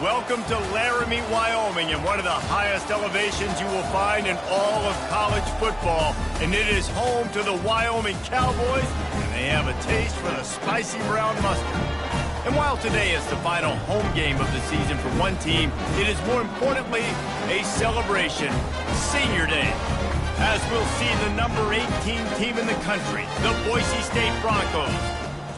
Welcome to Laramie, Wyoming, and one of the highest elevations you will find in all of college football. And it is home to the Wyoming Cowboys, and they have a taste for the spicy brown mustard. And while today is the final home game of the season for one team, it is more importantly a celebration, Senior Day. As we'll see the number 18 team in the country, the Boise State Broncos,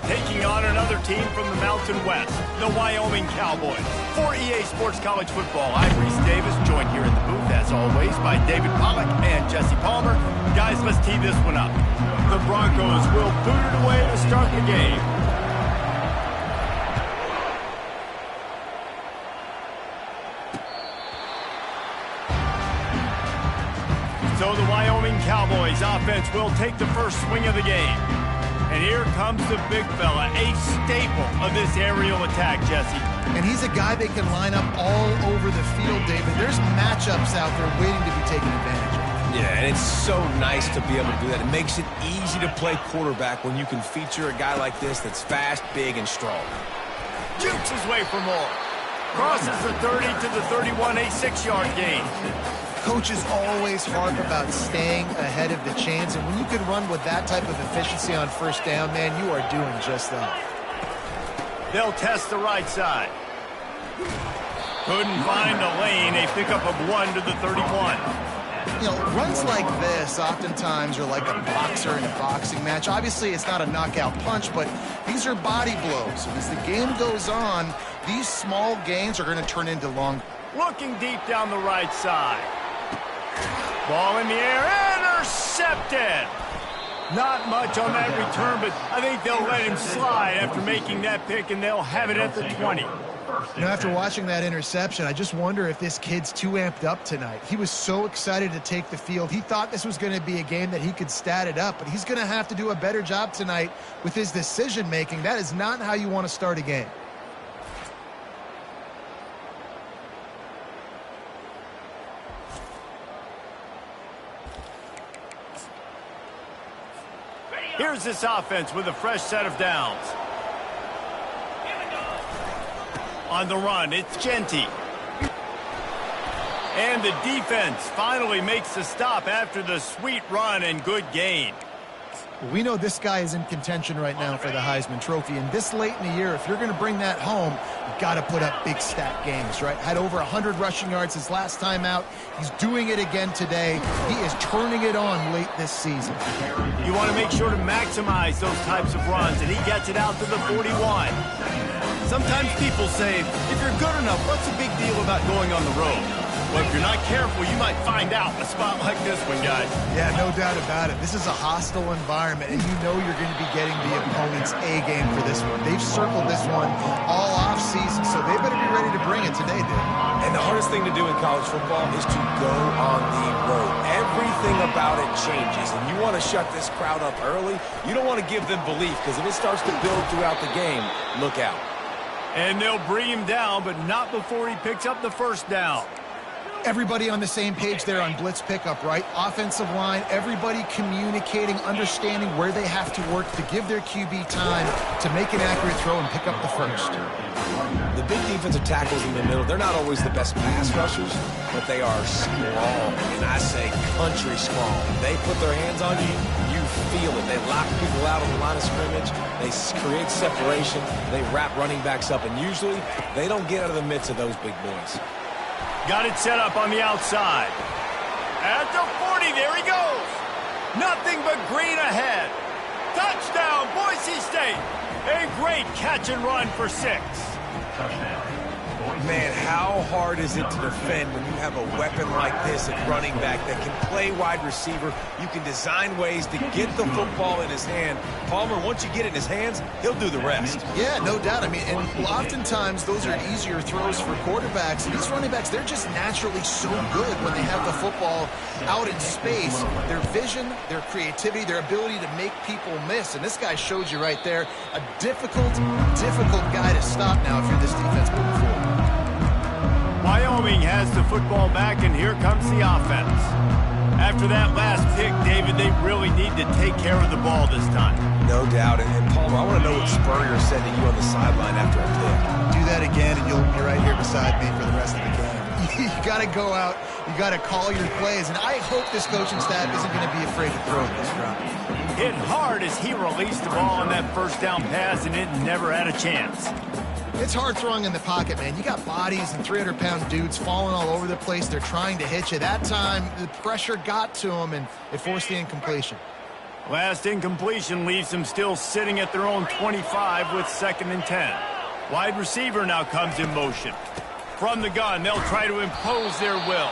taking on another team from the Mountain West, the Wyoming Cowboys. For EA Sports College Football, I'm Reese Davis, joined here in the booth, as always, by David Pollack and Jesse Palmer. Guys, let's tee this one up. The Broncos will boot it away to start the game. So the Wyoming Cowboys offense will take the first swing of the game. And here comes the big fella, a staple of this aerial attack, Jesse. And he's a guy they can line up all over the field, David. There's matchups out there waiting to be taken advantage of. Yeah, and it's so nice to be able to do that. It makes it easy to play quarterback when you can feature a guy like this that's fast, big, and strong. Jukes his way for more. Crosses the 30 to the 31, a 6-yard gain. Coaches always harp about staying ahead of the chains, and when you can run with that type of efficiency on first down, man, you are doing just that. They'll test the right side. Couldn't find a lane, a pickup of 1 to the 31. You know, runs like this oftentimes are like a boxer in a boxing match. Obviously, it's not a knockout punch, but these are body blows. And as the game goes on, these small gains are going to turn into long. Looking deep down the right side. Ball in the air, intercepted. Not much on that return, but I think they'll let him slide after making that pick, and they'll have it at the 20. You know, after watching that interception, I just wonder if this kid's too amped up tonight. He was so excited to take the field. He thought this was going to be a game that he could stat it up, but he's going to have to do a better job tonight with his decision-making. That is not how you want to start a game. Here's this offense with a fresh set of downs. On the run, it's Genty. And the defense finally makes the stop after the sweet run and good gain. We know this guy is in contention right now for the Heisman Trophy, and this late in the year, if you're going to bring that home, you've got to put up big stat games, right? Had over 100 rushing yards his last time out. He's doing it again today. He is turning it on late this season. You want to make sure to maximize those types of runs, and he gets it out to the 41. Sometimes people say, if you're good enough, what's the big deal about going on the road? Well, if you're not careful, you might find out in a spot like this one, guys. Yeah, no doubt about it. This is a hostile environment, and you know you're going to be getting the opponent's A-game for this one. They've circled this one all off-season, so they better be ready to bring it today, dude. And the hardest thing to do in college football is to go on the road. Everything about it changes, and you want to shut this crowd up early. You don't want to give them belief, because if it starts to build throughout the game, look out. And they'll bring him down, but not before he picks up the first down. Everybody on the same page there on blitz pickup, right? Offensive line, everybody communicating, understanding where they have to work to give their QB time to make an accurate throw and pick up the first. The big defensive tackles in the middle, they're not always the best pass rushers, but they are strong, and I say country strong. They put their hands on you, you feel it. They lock people out on the line of scrimmage. They create separation. They wrap running backs up, and usually they don't get out of the midst of those big boys. Got it set up on the outside. At the 40, there he goes. Nothing but green ahead. Touchdown, Boise State. A great catch and run for 6. Man, how hard is it to defend when you have a weapon like this at running back that can play wide receiver? You can design ways to get the football in his hand. Palmer, once you get it in his hands, he'll do the rest. Yeah, no doubt. I mean, and oftentimes those are easier throws for quarterbacks. And these running backs, they're just naturally so good when they have the football out in space. Their vision, their creativity, their ability to make people miss. And this guy showed you right there, a difficult guy to stop now if you're this defense moving forward. Wyoming has the football back, and here comes the offense. After that last pick, David, they really need to take care of the ball this time. No doubt. And Palmer, I want to know what Spurrier said to you on the sideline after a pick. Do that again, and you'll be right here beside me. You got to go out. You got to call your plays. And I hope this coaching staff isn't going to be afraid to throw this route. Hit hard as he released the ball on that first down pass, and it never had a chance. It's hard throwing in the pocket, man. You got bodies and 300-pound dudes falling all over the place. They're trying to hit you. That time, the pressure got to them, and it forced the incompletion. Last incompletion leaves them still sitting at their own 25 with 2nd and 10. Wide receiver now comes in motion. From the gun, they'll try to impose their will.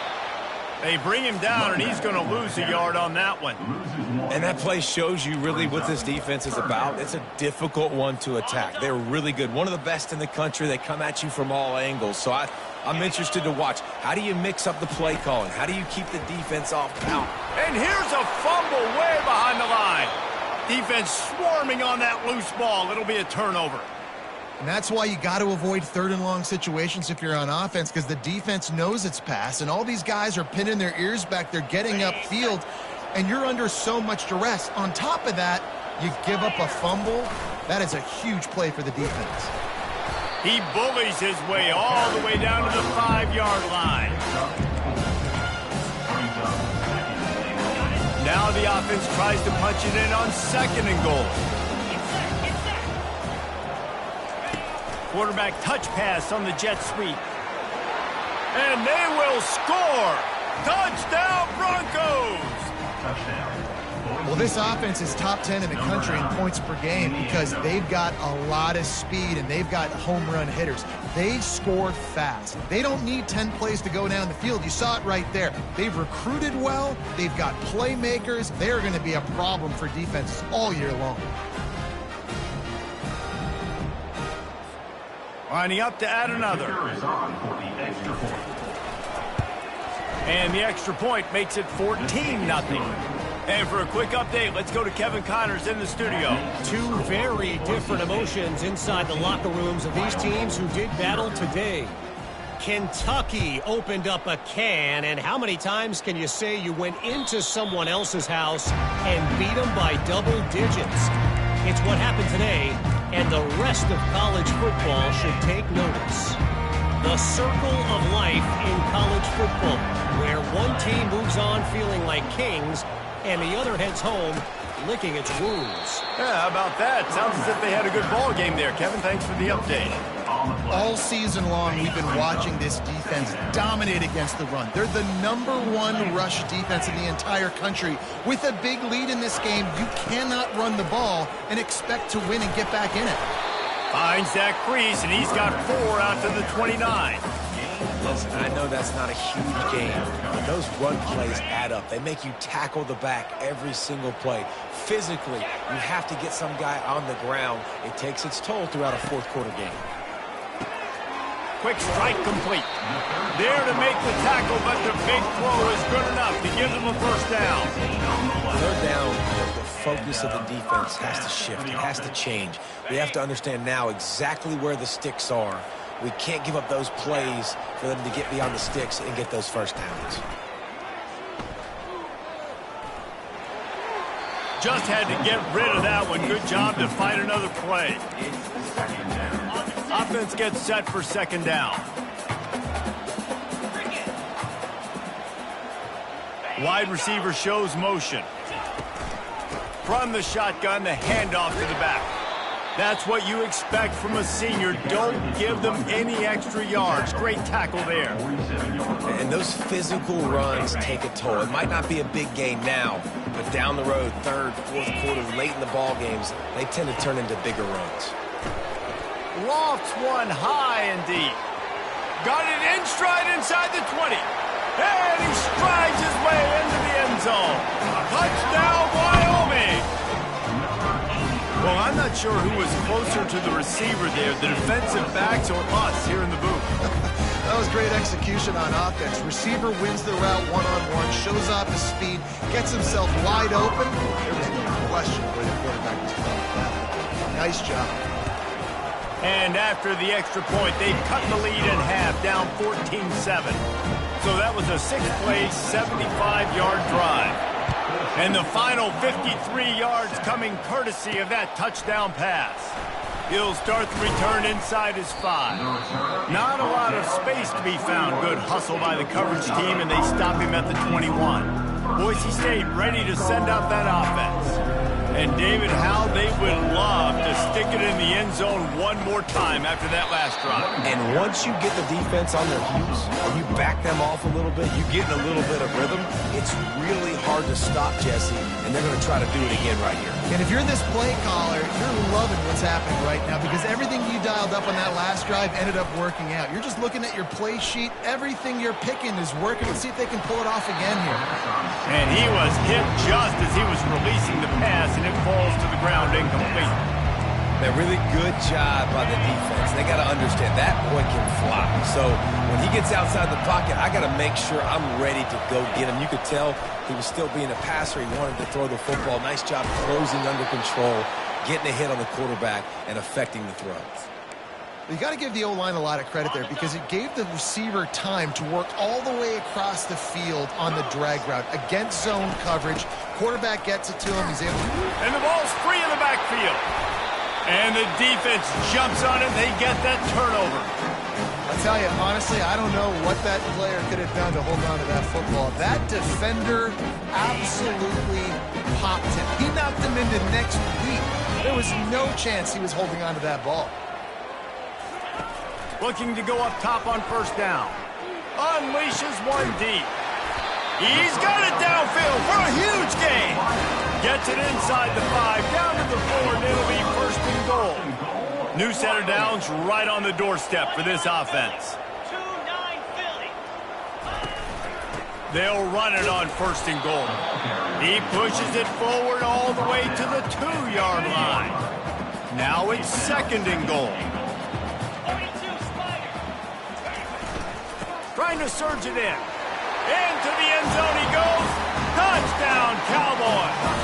They bring him down, and he's going to lose a yard on that one. And that play shows you really what this defense is about. It's a difficult one to attack. They're really good. One of the best in the country. They come at you from all angles. So I'm interested to watch. How do you mix up the play calling? How do you keep the defense off balance? And here's a fumble way behind the line. Defense swarming on that loose ball. It'll be a turnover. And that's why you got to avoid 3rd and long situations if you're on offense, because the defense knows it's pass, and all these guys are pinning their ears back. They're getting upfield, and you're under so much duress. On top of that, you give up a fumble. That is a huge play for the defense. He bullies his way all the way down to the 5-yard line. Now the offense tries to punch it in on 2nd and goal. Quarterback touch pass on the jet sweep. And they will score! Touchdown, Broncos! Well, this offense is top 10 in the country in points per game because they've got a lot of speed and they've got home run hitters. They score fast. They don't need 10 plays to go down the field. You saw it right there. They've recruited well. They've got playmakers. They're going to be a problem for defenses all year long. Lining up to add another. And the extra point makes it 14-0. And for a quick update, let's go to Kevin Connors in the studio. Two very different emotions inside the locker rooms of these teams who did battle today. Kentucky opened up a can, and how many times can you say you went into someone else's house and beat them by double digits? It's what happened today, and the rest of college football should take notice. The circle of life in college football, where one team moves on feeling like kings, and the other heads home licking its wounds. Yeah, how about that? Sounds as if they had a good ball game there. Kevin, thanks for the update. All season long, we've been watching this defense dominate against the run. They're the #1 rush defense in the entire country. With a big lead in this game, you cannot run the ball and expect to win and get back in it. Finds that crease, and he's got 4 out to the 29. Listen, I know that's not a huge game, but those run plays add up. They make you tackle the back every single play. Physically, you have to get some guy on the ground. It takes its toll throughout a fourth-quarter game. Quick strike complete. There to make the tackle, but the big throw is good enough to give them a first down. Third down, the focus of the defense has to shift. It has to change. We have to understand now exactly where the sticks are. We can't give up those plays for them to get beyond the sticks and get those first downs. Just had to get rid of that one. Good job to find another play. Offense gets set for 2nd down. Wide receiver shows motion. From the shotgun, the handoff to the back. That's what you expect from a senior. Don't give them any extra yards. Great tackle there. And those physical runs take a toll. It might not be a big game now, but down the road, 3rd, 4th quarter, late in the ball games, they tend to turn into bigger runs. Lofts one high and deep. Got it in stride inside the 20. And he strides his way into the end zone. Touchdown, Wyoming! Well, I'm not sure who was closer to the receiver there, the defensive backs or us here in the booth. That was great execution on offense. Receiver wins the route one-on-one, shows off his speed, gets himself wide open. There was no question where the quarterback was going with that. Nice job. And after the extra point, they've cut the lead in half, down 14-7. So that was a 6-play, 75-yard drive. And the final 53 yards coming courtesy of that touchdown pass. He'll start the return inside his 5. Not a lot of space to be found. Good hustle by the coverage team, and they stop him at the 21. Boise State ready to send out that offense. And, David, how they would love to stick it in the end zone one more time after that last drive. And once you get the defense on their heels, and you back them off a little bit, you get in a little bit of rhythm, it's really hard to stop, Jesse, and they're going to try to do it again right here. And if you're this play caller, you're loving what's happening right now because everything you dialed up on that last drive ended up working out. You're just looking at your play sheet. Everything you're picking is working. Let's see if they can pull it off again here. And he was hit just as he was releasing the pass, and it falls to the ground incomplete. A really good job by the defense. They got to understand that boy can fly. So when he gets outside the pocket, I got to make sure I'm ready to go get him. You could tell he was still being a passer. He wanted to throw the football. Nice job closing under control, getting a hit on the quarterback, and affecting the throw. You got to give the O-line a lot of credit there because it gave the receiver time to work all the way across the field on the drag route against zone coverage. Quarterback gets it to him. He's able to... And the ball's free in the backfield. And the defense jumps on it. They get that turnover. I tell you, honestly, I don't know what that player could have done to hold on to that football. That defender absolutely popped him. He knocked him into next week. There was no chance he was holding on to that ball. Looking to go up top on first down. Unleashes one deep. He's got it downfield for a huge gain. Gets it inside the 5, down to the 4, and it'll be first and goal. New set of downs right on the doorstep for this offense. 2-9 Philly. They'll run it on first and goal. He pushes it forward all the way to the 2-yard line. Now it's second and goal. 42 Spider. Trying to surge it in. Into the end zone he goes. Touchdown, Cowboys.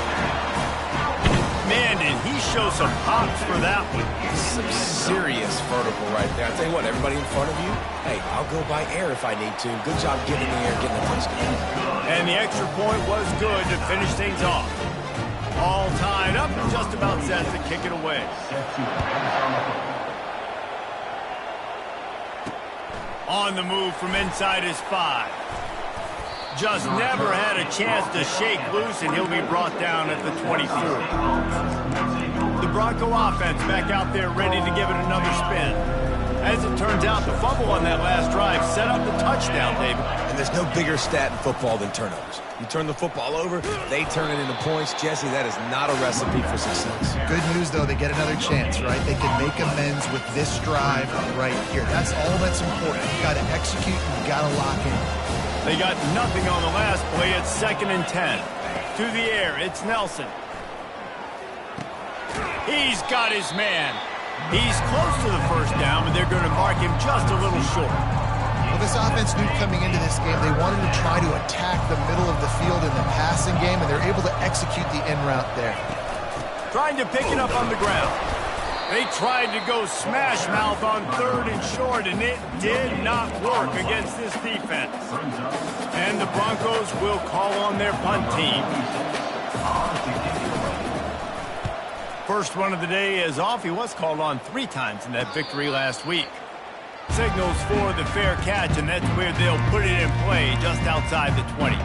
Man, did he show some hops for that one. Some serious vertical right there. I tell you what, everybody in front of you, hey, I'll go by air if I need to. Good job getting in the air, getting the touchdown. And the extra point was good to finish things off. All tied up and just about set to kick it away. On the move from inside his 5. Just never had a chance to shake loose, and he'll be brought down at the 24. The Bronco offense back out there ready to give it another spin. As it turns out, the fumble on that last drive set up the touchdown, David. And there's no bigger stat in football than turnovers. You turn the football over, they turn it into points. Jesse, that is not a recipe for success. Good news, though, they get another chance, right? They can make amends with this drive right here. That's all that's important. You got to execute and you got to lock in. They got nothing on the last play. It's second and 10. To the air, it's Nelson. He's got his man. He's close to the first down, but they're going to mark him just a little short. Well, this offense knew coming into this game they wanted to try to attack the middle of the field in the passing game, and they're able to execute the end route there. Trying to pick it up on the ground. They tried to go smash mouth on third and short, and it did not work against this defense. And the Broncos will call on their punt team. First one of the day is off. He was called on 3 times in that victory last week. Signals for the fair catch, and that's where they'll put it in play just outside the 20.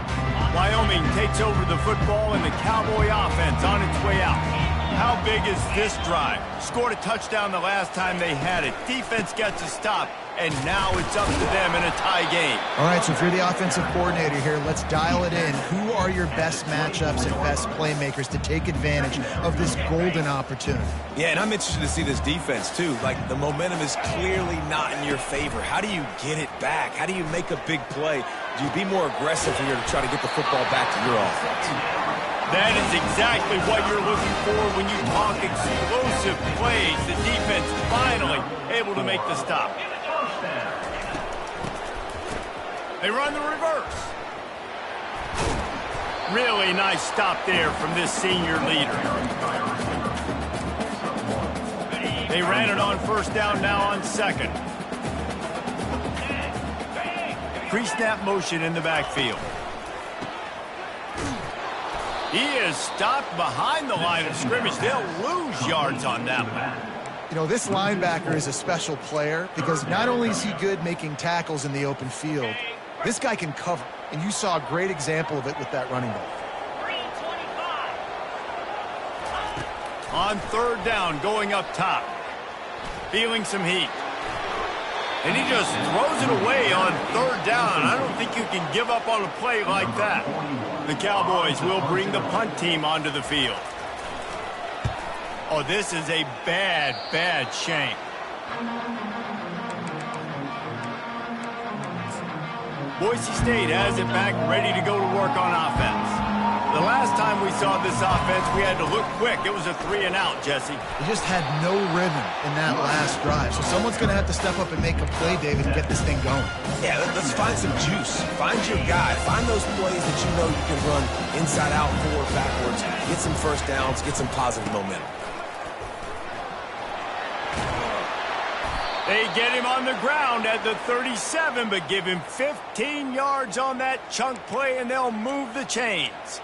Wyoming takes over the football, and the Cowboy offense on its way out. How big is this drive? Scored a touchdown the last time they had it. Defense gets a stop, and now it's up to them in a tie game. All right, so if you're the offensive coordinator here, let's dial it in. Who are your best matchups and best playmakers to take advantage of this golden opportunity? Yeah, and I'm interested to see this defense, too. Like, the momentum is clearly not in your favor. How do you get it back? How do you make a big play? Do you be more aggressive here to try to get the football back to your offense? That is exactly what you're looking for when you talk explosive plays. The defense finally able to make the stop. They run the reverse. Really nice stop there from this senior leader. They ran it on first down, now on second. Pre-snap motion in the backfield. He is stopped behind the line of scrimmage. They'll lose yards on that one. You know, this linebacker is a special player because not only is he good making tackles in the open field, this guy can cover. And you saw a great example of it with that running back. 325. On third down, going up top. Feeling some heat. And he just throws it away on third down. I don't think you can give up on a play like that. The Cowboys will bring the punt team onto the field. Oh, this is a bad, bad shank. Boise State has it back, ready to go to work on offense. The last time we saw this offense, we had to look quick. It was a 3-and-out, Jesse. They just had no rhythm in that last drive. So someone's going to have to step up and make a play, David, and get this thing going. Yeah, let's find some juice. Find your guy. Find those plays that you know you can run inside out, forward, backwards. Get some first downs. Get some positive momentum. They get him on the ground at the 37, but give him 15 yards on that chunk play, and they'll move the chains.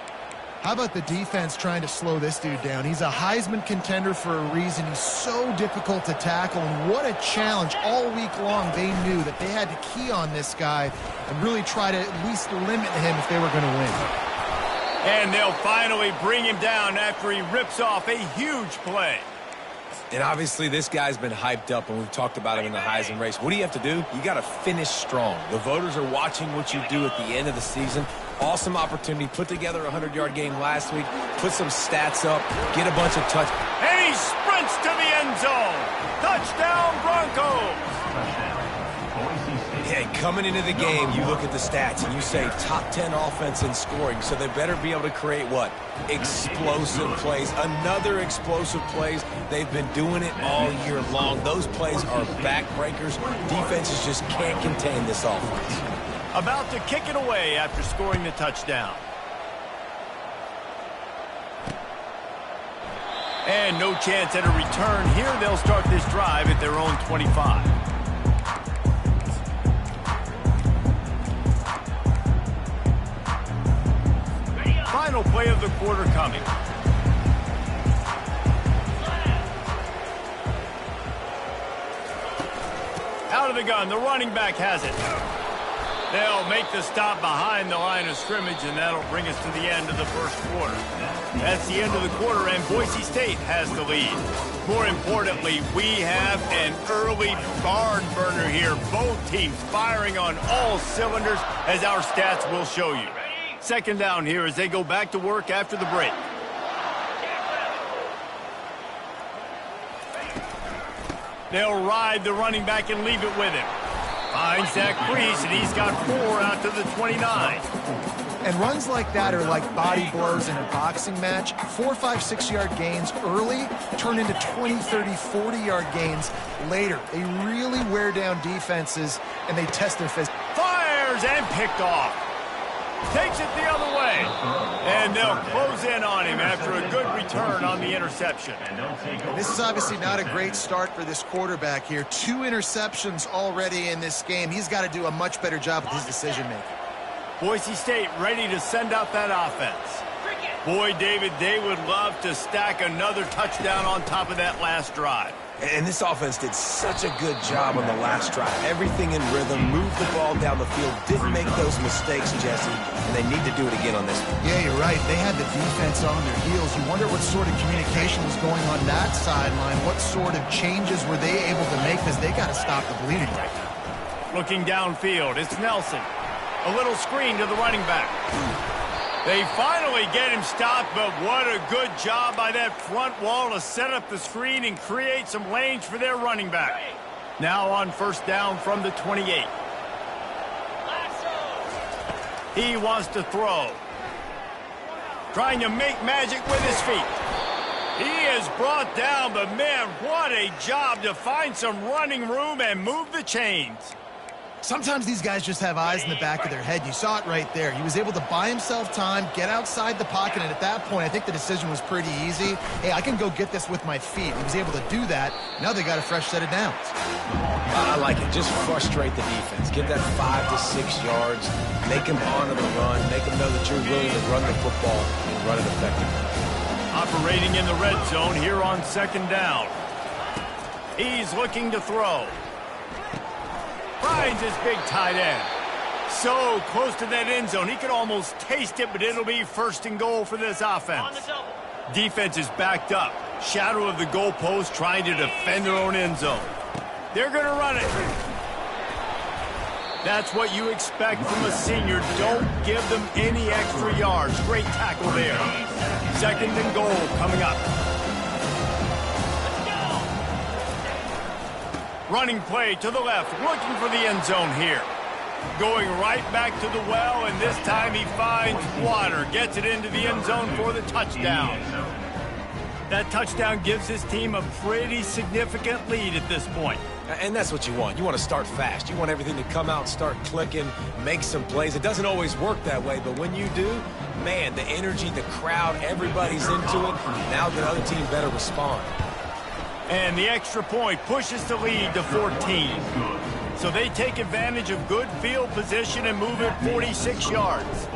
How about the defense trying to slow this dude down? He's a Heisman contender for a reason. He's so difficult to tackle, and what a challenge. All week long, they knew that they had to key on this guy and really try to at least limit him if they were going to win. And they'll finally bring him down after he rips off a huge play. And obviously, this guy's been hyped up, and we've talked about him in the Heisman race. What do you have to do? You got to finish strong. The voters are watching what you do at the end of the season. Awesome opportunity. Put together a 100-yard game last week. Put some stats up. Get a bunch of touch. And he sprints to the end zone. Touchdown, Broncos. Hey, coming into the game, you look at the stats, and you say top 10 offense in scoring, so they better be able to create what? Explosive plays. Another explosive plays. They've been doing it all year long. Those plays are backbreakers. Defenses just can't contain this offense. About to kick it away after scoring the touchdown. And no chance at a return here. They'll start this drive at their own 25. Final play of the quarter coming. Out of the gun, the running back has it. They'll make the stop behind the line of scrimmage, and that'll bring us to the end of the first quarter. That's the end of the quarter, and Boise State has the lead. More importantly, we have an early barn burner here. Both teams firing on all cylinders, as our stats will show you. Second down here as they go back to work after the break. They'll ride the running back and leave it with him. Finds that crease, and he's got 4 out to the 29. And runs like that are like body blows in a boxing match. 4, 5, 6-yard gains early turn into 20, 30, 40-yard gains later. They really wear down defenses, and they test their physics. Fires and picked off. Takes it the other way. And they'll close in on him after a good return on the interception. This is obviously not a great start for this quarterback here. 2 interceptions already in this game. He's got to do a much better job with his decision-making. Boise State ready to send out that offense. Boy, David, they would love to stack another touchdown on top of that last drive. And this offense did such a good job on the last drive. Everything in rhythm, moved the ball down the field, didn't make those mistakes, Jesse, and they need to do it again on this one. Yeah, you're right. They had the defense on their heels. You wonder what sort of communication was going on that sideline. What sort of changes were they able to make, because they got to stop the bleeding right now. Looking downfield, it's Nelson. A little screen to the running back. They finally get him stopped, but what a good job by that front wall to set up the screen and create some lanes for their running back. Now on first down from the 28. He wants to throw. Trying to make magic with his feet. He is brought down, but man, what a job to find some running room and move the chains. Sometimes these guys just have eyes in the back of their head. You saw it right there. He was able to buy himself time, get outside the pocket, and at that point, I think the decision was pretty easy. Hey, I can go get this with my feet. He was able to do that. Now they got a fresh set of downs. I like it. Just frustrate the defense. Get that 5 to 6 yards. Make them honor the run. Make them know that you're willing to run the football and run it effectively. Operating in the red zone here on second down. He's looking to throw. Finds his big tight end. So close to that end zone. He could almost taste it, but it'll be first and goal for this offense. Defense is backed up. Shadow of the goalpost trying to defend their own end zone. They're going to run it. That's what you expect from a senior. Don't give them any extra yards. Great tackle there. Second and goal coming up. Running play to the left, looking for the end zone here. Going right back to the well, and this time he finds water. Gets it into the end zone for the touchdown. That touchdown gives his team a pretty significant lead at this point. And that's what you want. You want to start fast. You want everything to come out, start clicking, make some plays. It doesn't always work that way, but when you do, man, the energy, the crowd, everybody's into it. Now the other team better respond. And the extra point pushes the lead to 14. So they take advantage of good field position and move it 46 yards.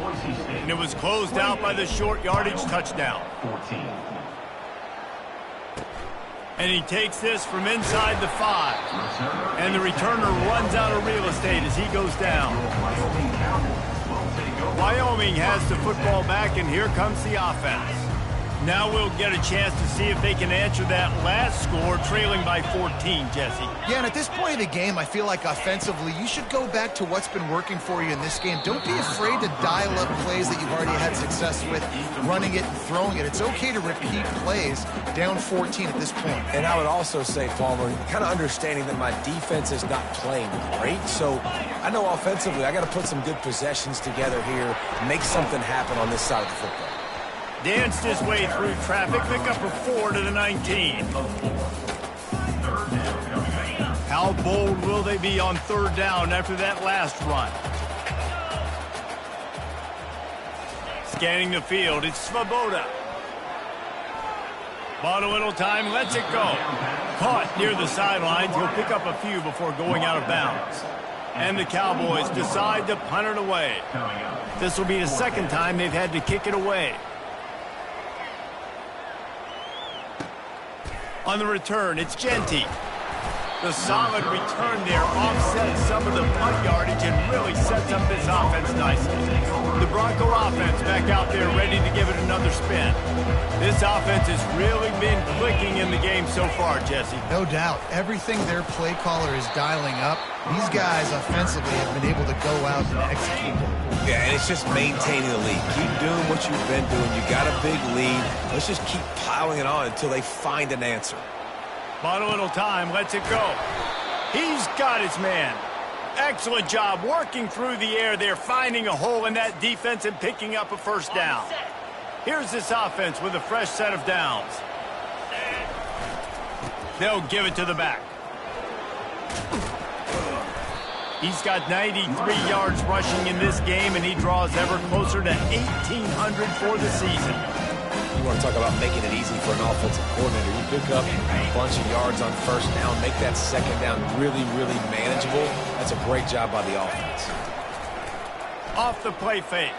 And it was closed out by the short yardage touchdown. And he takes this from inside the 5. And the returner runs out of real estate as he goes down. Wyoming has the football back, and here comes the offense. Now we'll get a chance to see if they can answer that last score, trailing by 14, Jesse. Yeah, and at this point of the game, I feel like offensively, you should go back to what's been working for you in this game. Don't be afraid to dial up plays that you've already had success with, running it and throwing it. It's okay to repeat plays down 14 at this point. And I would also say, Palmer, kind of understanding that my defense is not playing great, so I know offensively I got to put some good possessions together here, make something happen on this side of the football. Danced his way through traffic, pick up a 4 to the 19. How bold will they be on third down after that last run? Scanning the field, it's Svoboda. Bought a little time, lets it go. Caught near the sidelines, he'll pick up a few before going out of bounds. And the Cowboys decide to punt it away. This will be the second time they've had to kick it away. On the return, it's Genty. The solid return there offsets some of the punt yardage and really sets up this offense nicely. The Bronco offense back out there ready to give it another spin. This offense has really been clicking in the game so far, Jesse. No doubt. Everything their play caller is dialing up, these guys offensively have been able to go out and execute. Yeah, and it's just maintaining the lead. Keep doing what you've been doing. You got a big lead. Let's just keep piling it on until they find an answer. Bought a little time, lets it go. He's got his man. Excellent job working through the air there, finding a hole in that defense and picking up a first down. Here's this offense with a fresh set of downs. They'll give it to the back. He's got 93 yards rushing in this game, and he draws ever closer to 1,800 for the season. You want to talk about making it easy for an offensive coordinator. You pick up a bunch of yards on first down, make that second down really, really manageable. That's a great job by the offense. Off the play fake.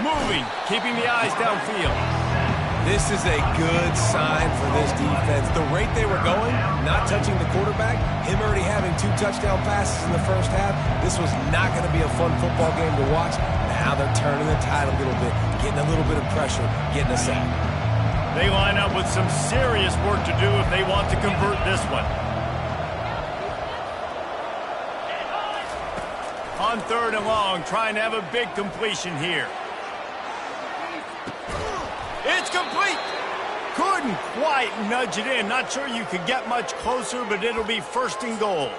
Moving, keeping the eyes downfield. This is a good sign for this defense. The rate they were going, not touching the quarterback, him already having 2 touchdown passes in the first half, this was not going to be a fun football game to watch. Now they're turning the tide a little bit, getting a little bit of pressure, getting us out. They line up with some serious work to do if they want to convert this one. On third and long, trying to have a big completion here. It's complete. Couldn't quite nudge it in. Not sure you could get much closer, but it'll be first and goal.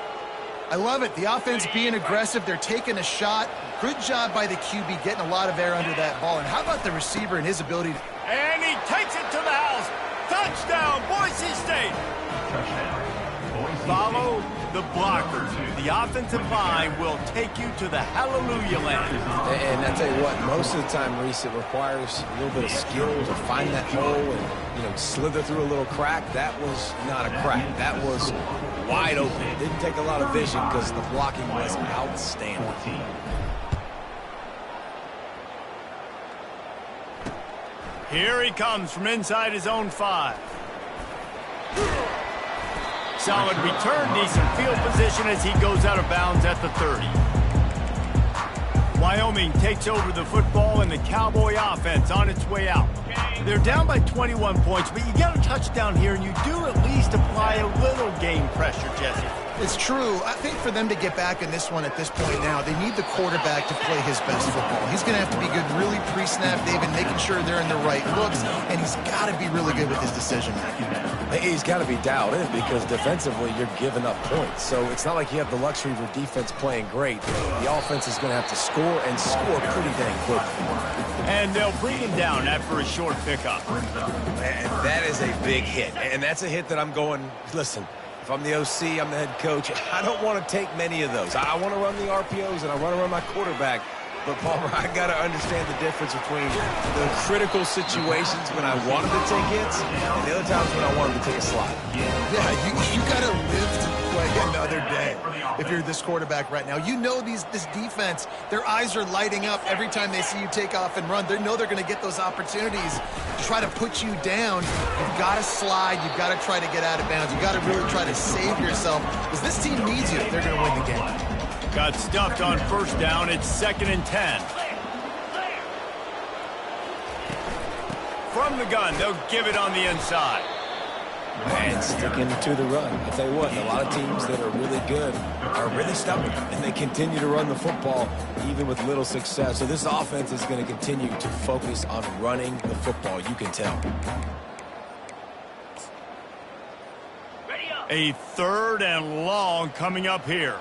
I love it. The offense being aggressive. They're taking a shot. Good job by the QB getting a lot of air under that ball. And how about the receiver and his ability to... And he takes it to the house. Touchdown, Boise State. Follow the blockers. The offensive line will take you to the hallelujah land. And I tell you what, most of the time, Reese, it requires a little bit of skill to find that hole and, slither through a little crack. That was not a crack. That was wide open. It didn't take a lot of vision because the blocking was outstanding. Here he comes from inside his own 5. Solid return, decent field position as he goes out of bounds at the 30. Wyoming takes over the football and the Cowboy offense on its way out. They're down by 21 points, but you get a touchdown here, and you do at least apply a little game pressure, Jesse. It's true. I think for them to get back in this one at this point now, they need the quarterback to play his best football. He's going to have to be good really pre-snap, David, making sure they're in the right looks, and he's got to be really good with his decision-making. He's got to be dialed in because defensively you're giving up points. So it's not like you have the luxury of your defense playing great. The offense is going to have to score and score pretty dang quickly. And they'll bring him down after a short pickup. Man, that is a big hit. And that's a hit that I'm going, listen, if I'm the OC, I'm the head coach, I don't want to take many of those. I want to run the RPOs and I want to run my quarterback. But, Palmer, I got to understand the difference between the critical situations when I wanted to take hits and the other times when I wanted to take a slide. Yeah, you got to live to play another day if you're this quarterback right now. You know this defense, their eyes are lighting up every time they see you take off and run. They know they're going to get those opportunities to try to put you down. You've got to slide. You've got to try to get out of bounds. You've got to really try to save yourself because this team needs you if they're going to win the game. Got stuffed on first down. It's 2nd and 10. From the gun, they'll give it on the inside. And sticking to the run. I'll tell you what, a lot of teams that are really good are really stubborn, and they continue to run the football even with little success. So this offense is going to continue to focus on running the football. You can tell. A 3rd and long coming up here.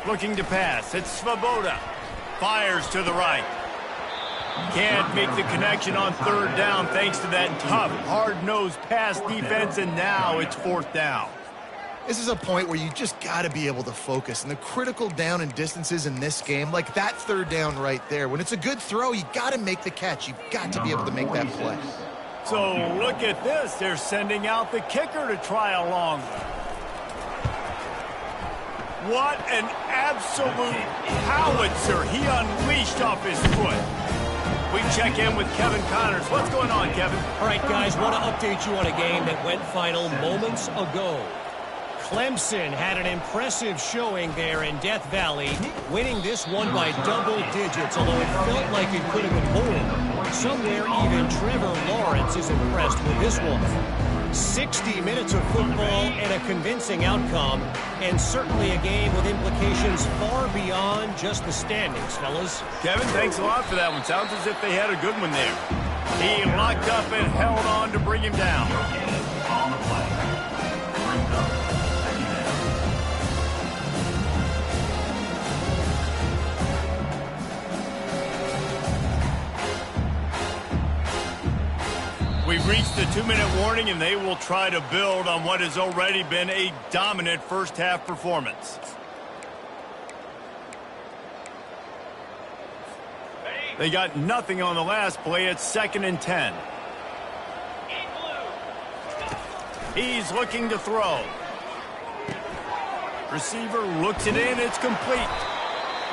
Looking to pass. It's Svoboda. Fires to the right. Can't make the connection on 3rd down thanks to that tough, hard-nosed pass defense, and now it's 4th down. This is a point where you just got to be able to focus. And the critical down and distances in this game, like that 3rd down right there, when it's a good throw, you got to make the catch. You've got to be able to make that play. So look at this. They're sending out the kicker to try a long one. What an absolute howitzer he unleashed off his foot. We check in with Kevin Connors. What's going on, Kevin? All right, guys, want to update you on a game that went final moments ago. Clemson had an impressive showing there in Death Valley, winning this one by double digits, although it felt like it could have been more. Somewhere even Trevor Lawrence is impressed with this one. 60 minutes of football and a convincing outcome, and certainly a game with implications far beyond just the standings, fellas. Kevin, thanks a lot for that one. Sounds as if they had a good one there. He locked up and held on to bring him down. We've reached the 2-minute warning, and they will try to build on what has already been a dominant first-half performance. They got nothing on the last play. It's 2nd and 10. He's looking to throw. Receiver looks it in. It's complete.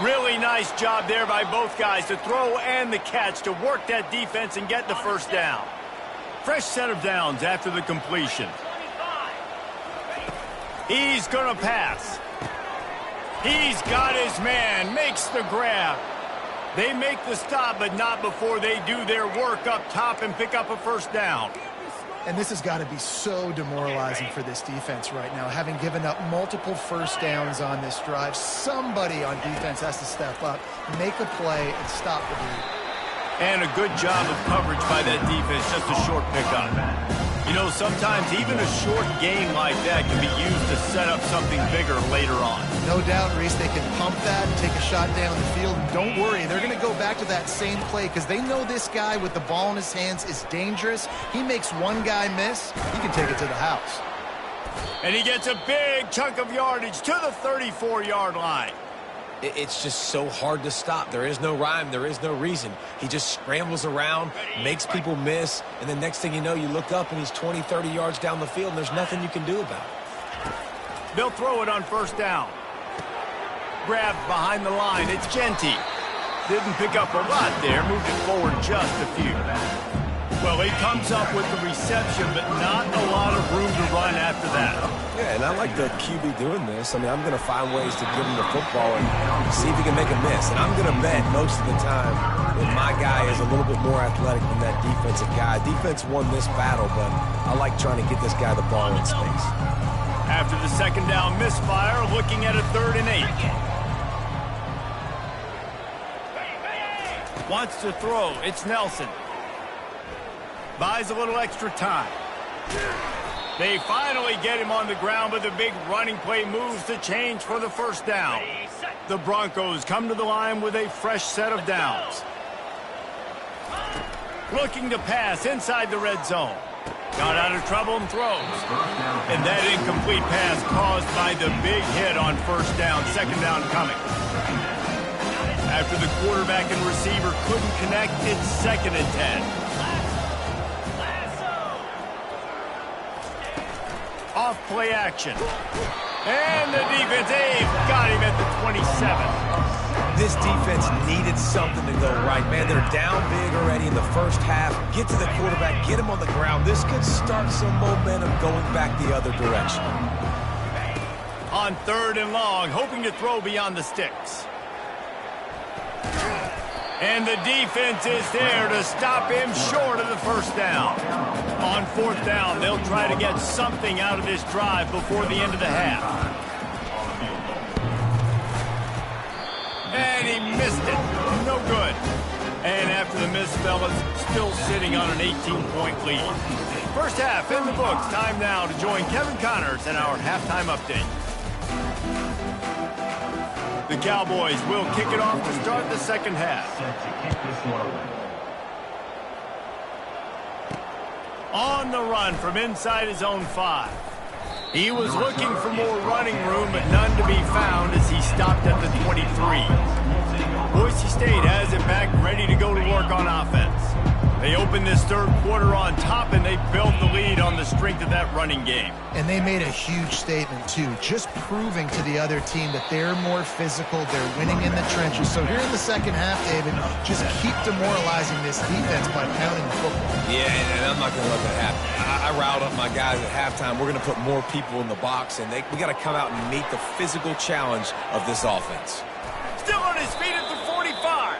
Really nice job there by both guys to throw and the catch to work that defense and get the first down. Fresh set of downs after the completion. He's going to pass. He's got his man, makes the grab. They make the stop, but not before they do their work up top and pick up a first down. And this has got to be so demoralizing for this defense right now, having given up multiple first downs on this drive. Somebody on defense has to step up, make a play, and stop the bleed. And a good job of coverage by that defense, just a short pickup. You know, sometimes even a short game like that can be used to set up something bigger later on. No doubt, Reese, they can pump that and take a shot down the field. And don't worry, they're going to go back to that same play because they know this guy with the ball in his hands is dangerous. He makes one guy miss, he can take it to the house. And he gets a big chunk of yardage to the 34-yard line. It's just so hard to stop. There is no rhyme. There is no reason. He just scrambles around, makes people miss, and the next thing you know, you look up and he's 20, 30 yards down the field, and there's nothing you can do about it. They'll throw it on first down. Grabbed behind the line. It's Genty. Didn't pick up a lot there. Moved it forward just a few. Well, he comes up with the reception, but not a lot of room to run after that. Yeah, and I like the QB doing this. I mean, I'm going to find ways to give him the football and see if he can make a miss. And I'm going to bet most of the time that my guy is a little bit more athletic than that defensive guy. Defense won this battle, but I like trying to get this guy the ball in space. After the second down misfire, looking at a 3rd and 8. Wants to throw. It's Nelson. Buys a little extra time. They finally get him on the ground, but the big running play moves the change for the 1st down. The Broncos come to the line with a fresh set of downs. Looking to pass inside the red zone. Got out of trouble and throws. And that incomplete pass caused by the big hit on 1st down, 2nd down coming. After the quarterback and receiver couldn't connect, it's 2nd and 10. Off play action. And the defense, got him at the 27. This defense needed something to go right. Man, they're down big already in the first half. Get to the quarterback, get him on the ground. This could start some momentum going back the other direction. On 3rd and long, hoping to throw beyond the sticks. And the defense is there to stop him short of the 1st down. On 4th down, they'll try to get something out of this drive before the end of the half. And he missed it. No good. And after the miss, fellas, still sitting on an 18-point lead. First half in the books. Time now to join Kevin Connors in our halftime update. The Cowboys will kick it off to start the 2nd half. On the run from inside his own 5. He was looking for more running room, but none to be found as he stopped at the 23. Boise State has it back, ready to go to work on offense. They opened this 3rd quarter on top, and they built the lead on the strength of that running game. And they made a huge statement, too, just proving to the other team that they're more physical, they're winning in the trenches. So here in the 2nd half, David, just keep demoralizing this defense by pounding the football. Yeah, and I'm not going to let that happen. I riled up my guys at halftime. We're going to put more people in the box, and we got to come out and meet the physical challenge of this offense. Still on his feet at the 45.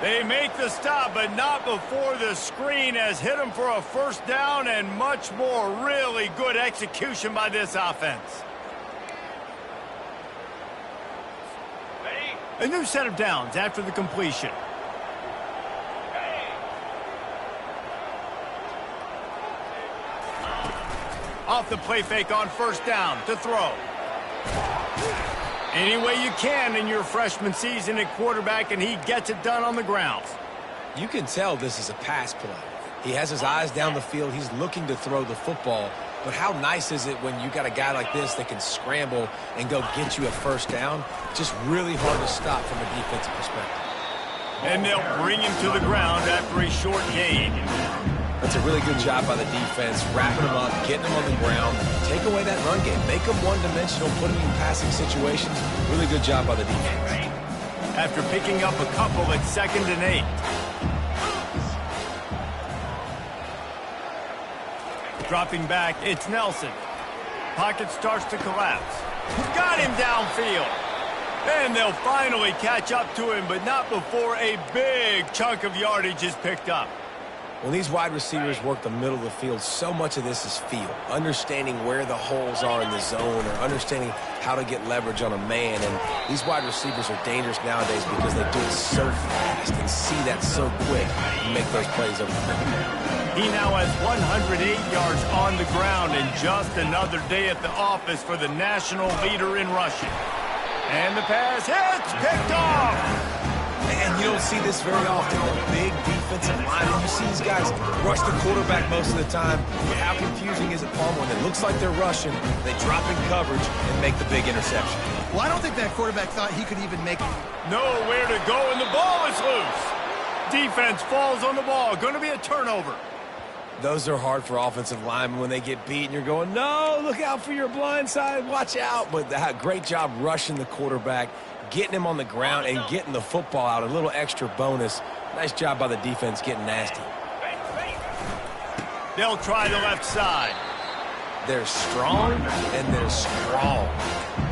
They make the stop, but not before the screen has hit him for a 1st down and much more. Really good execution by this offense. A new set of downs after the completion. Off the play fake on 1st down to throw. Any way you can in your freshman season at quarterback, and he gets it done on the ground. You can tell this is a pass play. He has his eyes down the field. He's looking to throw the football. But how nice is it when you got a guy like this that can scramble and go get you a 1st down? Just really hard to stop from a defensive perspective. And they'll bring him to the ground after a short gain. That's a really good job by the defense, wrapping him up, getting him on the ground, take away that run game, make him one-dimensional, put him in passing situations. Really good job by the defense. After picking up a couple at 2nd and 8. Dropping back, it's Nelson. Pocket starts to collapse. Got him downfield. And they'll finally catch up to him, but not before a big chunk of yardage is picked up. When these wide receivers work the middle of the field, so much of this is feel. Understanding where the holes are in the zone or understanding how to get leverage on a man. And these wide receivers are dangerous nowadays because they do it so fast and see that so quick and make those plays over the middle. He now has 108 yards on the ground and just another day at the office for the national leader in rushing. And the pass hits, picked off. And you don't see this very often. The big defensive line. And you see these guys rush the quarterback most of the time. But how confusing is it, Paul, when it looks like they're rushing, they drop in coverage and make the big interception? Well, I don't think that quarterback thought he could even make it. Nowhere to go, and the ball is loose. Defense falls on the ball. Going to be a turnover. Those are hard for offensive linemen when they get beat and you're going, no, look out for your blind side, watch out. But great job rushing the quarterback, getting him on the ground and getting the football out, a little extra bonus. Nice job by the defense getting nasty. They'll try the left side. They're strong, and they're strong.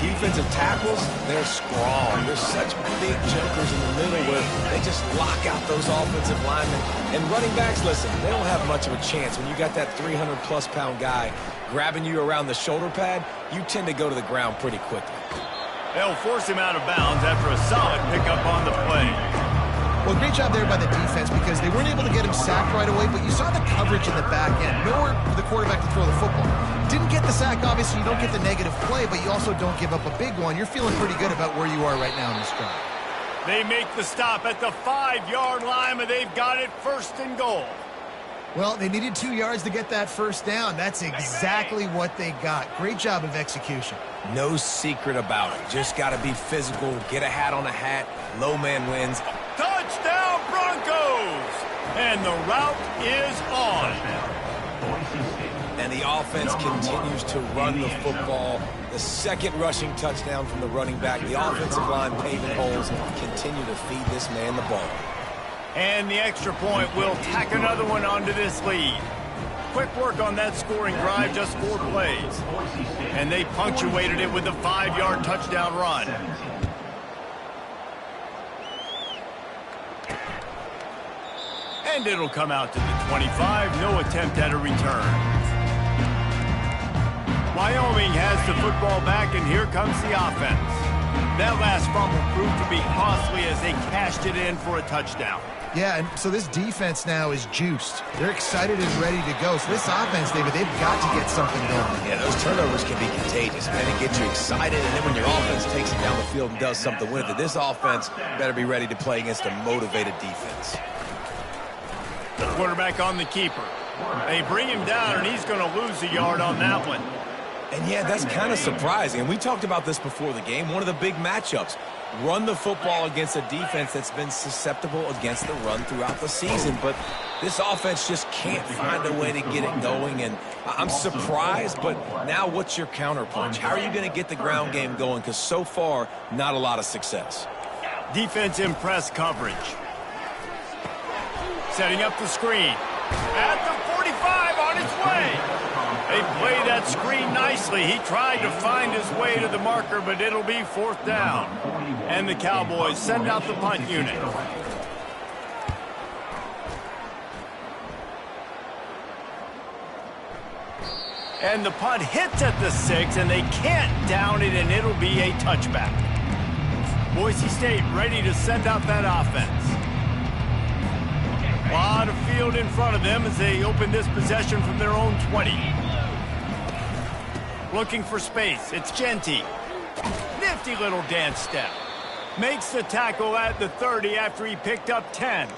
Defensive tackles, they're strong. They're such big jumpers in the middle where they just lock out those offensive linemen. And running backs, listen, they don't have much of a chance. When you got that 300-plus pound guy grabbing you around the shoulder pad, you tend to go to the ground pretty quickly. They'll force him out of bounds after a solid pickup on the play. Well, great job there by the defense because they weren't able to get him sacked right away, but you saw the coverage in the back end. Nowhere for the quarterback to throw the football. Didn't get the sack, obviously. You don't get the negative play, but you also don't give up a big one. You're feeling pretty good about where you are right now in this drive. They make the stop at the 5-yard line, but they've got it 1st and goal. Well, they needed 2 yards to get that first down. That's exactly what they got. Great job of execution. No secret about it. Just got to be physical, get a hat on a hat, low man wins. Touchdown Broncos! And the route is on. And the offense continues to run the football. The second rushing touchdown from the running back. The offensive line paving holes continue to feed this man the ball. And the extra point will tack another one onto this lead. Quick work on that scoring drive, just 4 plays. And they punctuated it with a 5-yard touchdown run. And it'll come out to the 25. No attempt at a return. Wyoming has the football back, and here comes the offense. That last fumble proved to be costly as they cashed it in for a touchdown. Yeah, and so this defense now is juiced. They're excited and ready to go. So this offense, David, they've got to get something going. Yeah, those turnovers can be contagious, man. It gets you excited, and then when your offense takes it down the field and does something with it, this offense better be ready to play against a motivated defense. The quarterback on the keeper. They bring him down, and he's going to lose a yard on that one. And, yeah, that's kind of surprising. And we talked about this before the game. One of the big matchups. Run the football against a defense that's been susceptible against the run throughout the season. But this offense just can't find a way to get it going. And I'm surprised, but now what's your counterpunch? How are you going to get the ground game going? Because so far, not a lot of success. Defense in press coverage. Setting up the screen. At the 45 on its way. They play that screen nicely. He tried to find his way to the marker, but it'll be 4th down. And the Cowboys send out the punt unit. And the punt hits at the 6, and they can't down it, and it'll be a touchback. Boise State ready to send out that offense. A lot of field in front of them as they open this possession from their own 20. Looking for space. It's Genty. Nifty little dance step. Makes the tackle at the 30 after he picked up 10.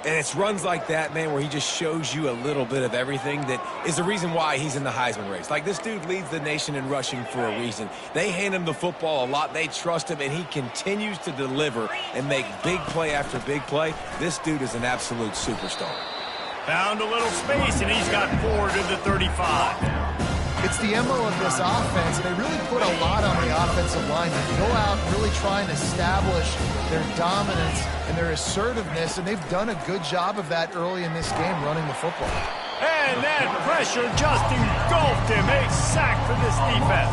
And it's runs like that, man, where he just shows you a little bit of everything that is the reason why he's in the Heisman race. Like, this dude leads the nation in rushing for a reason. They hand him the football a lot. They trust him, and he continues to deliver and make big play after big play. This dude is an absolute superstar. Found a little space, and he's got 4 to the 35. It's the MO of this offense. They really put a lot on the offensive line to go out and really try and establish their dominance and their assertiveness, and they've done a good job of that early in this game running the football. And that pressure just engulfed him. A sack for this defense.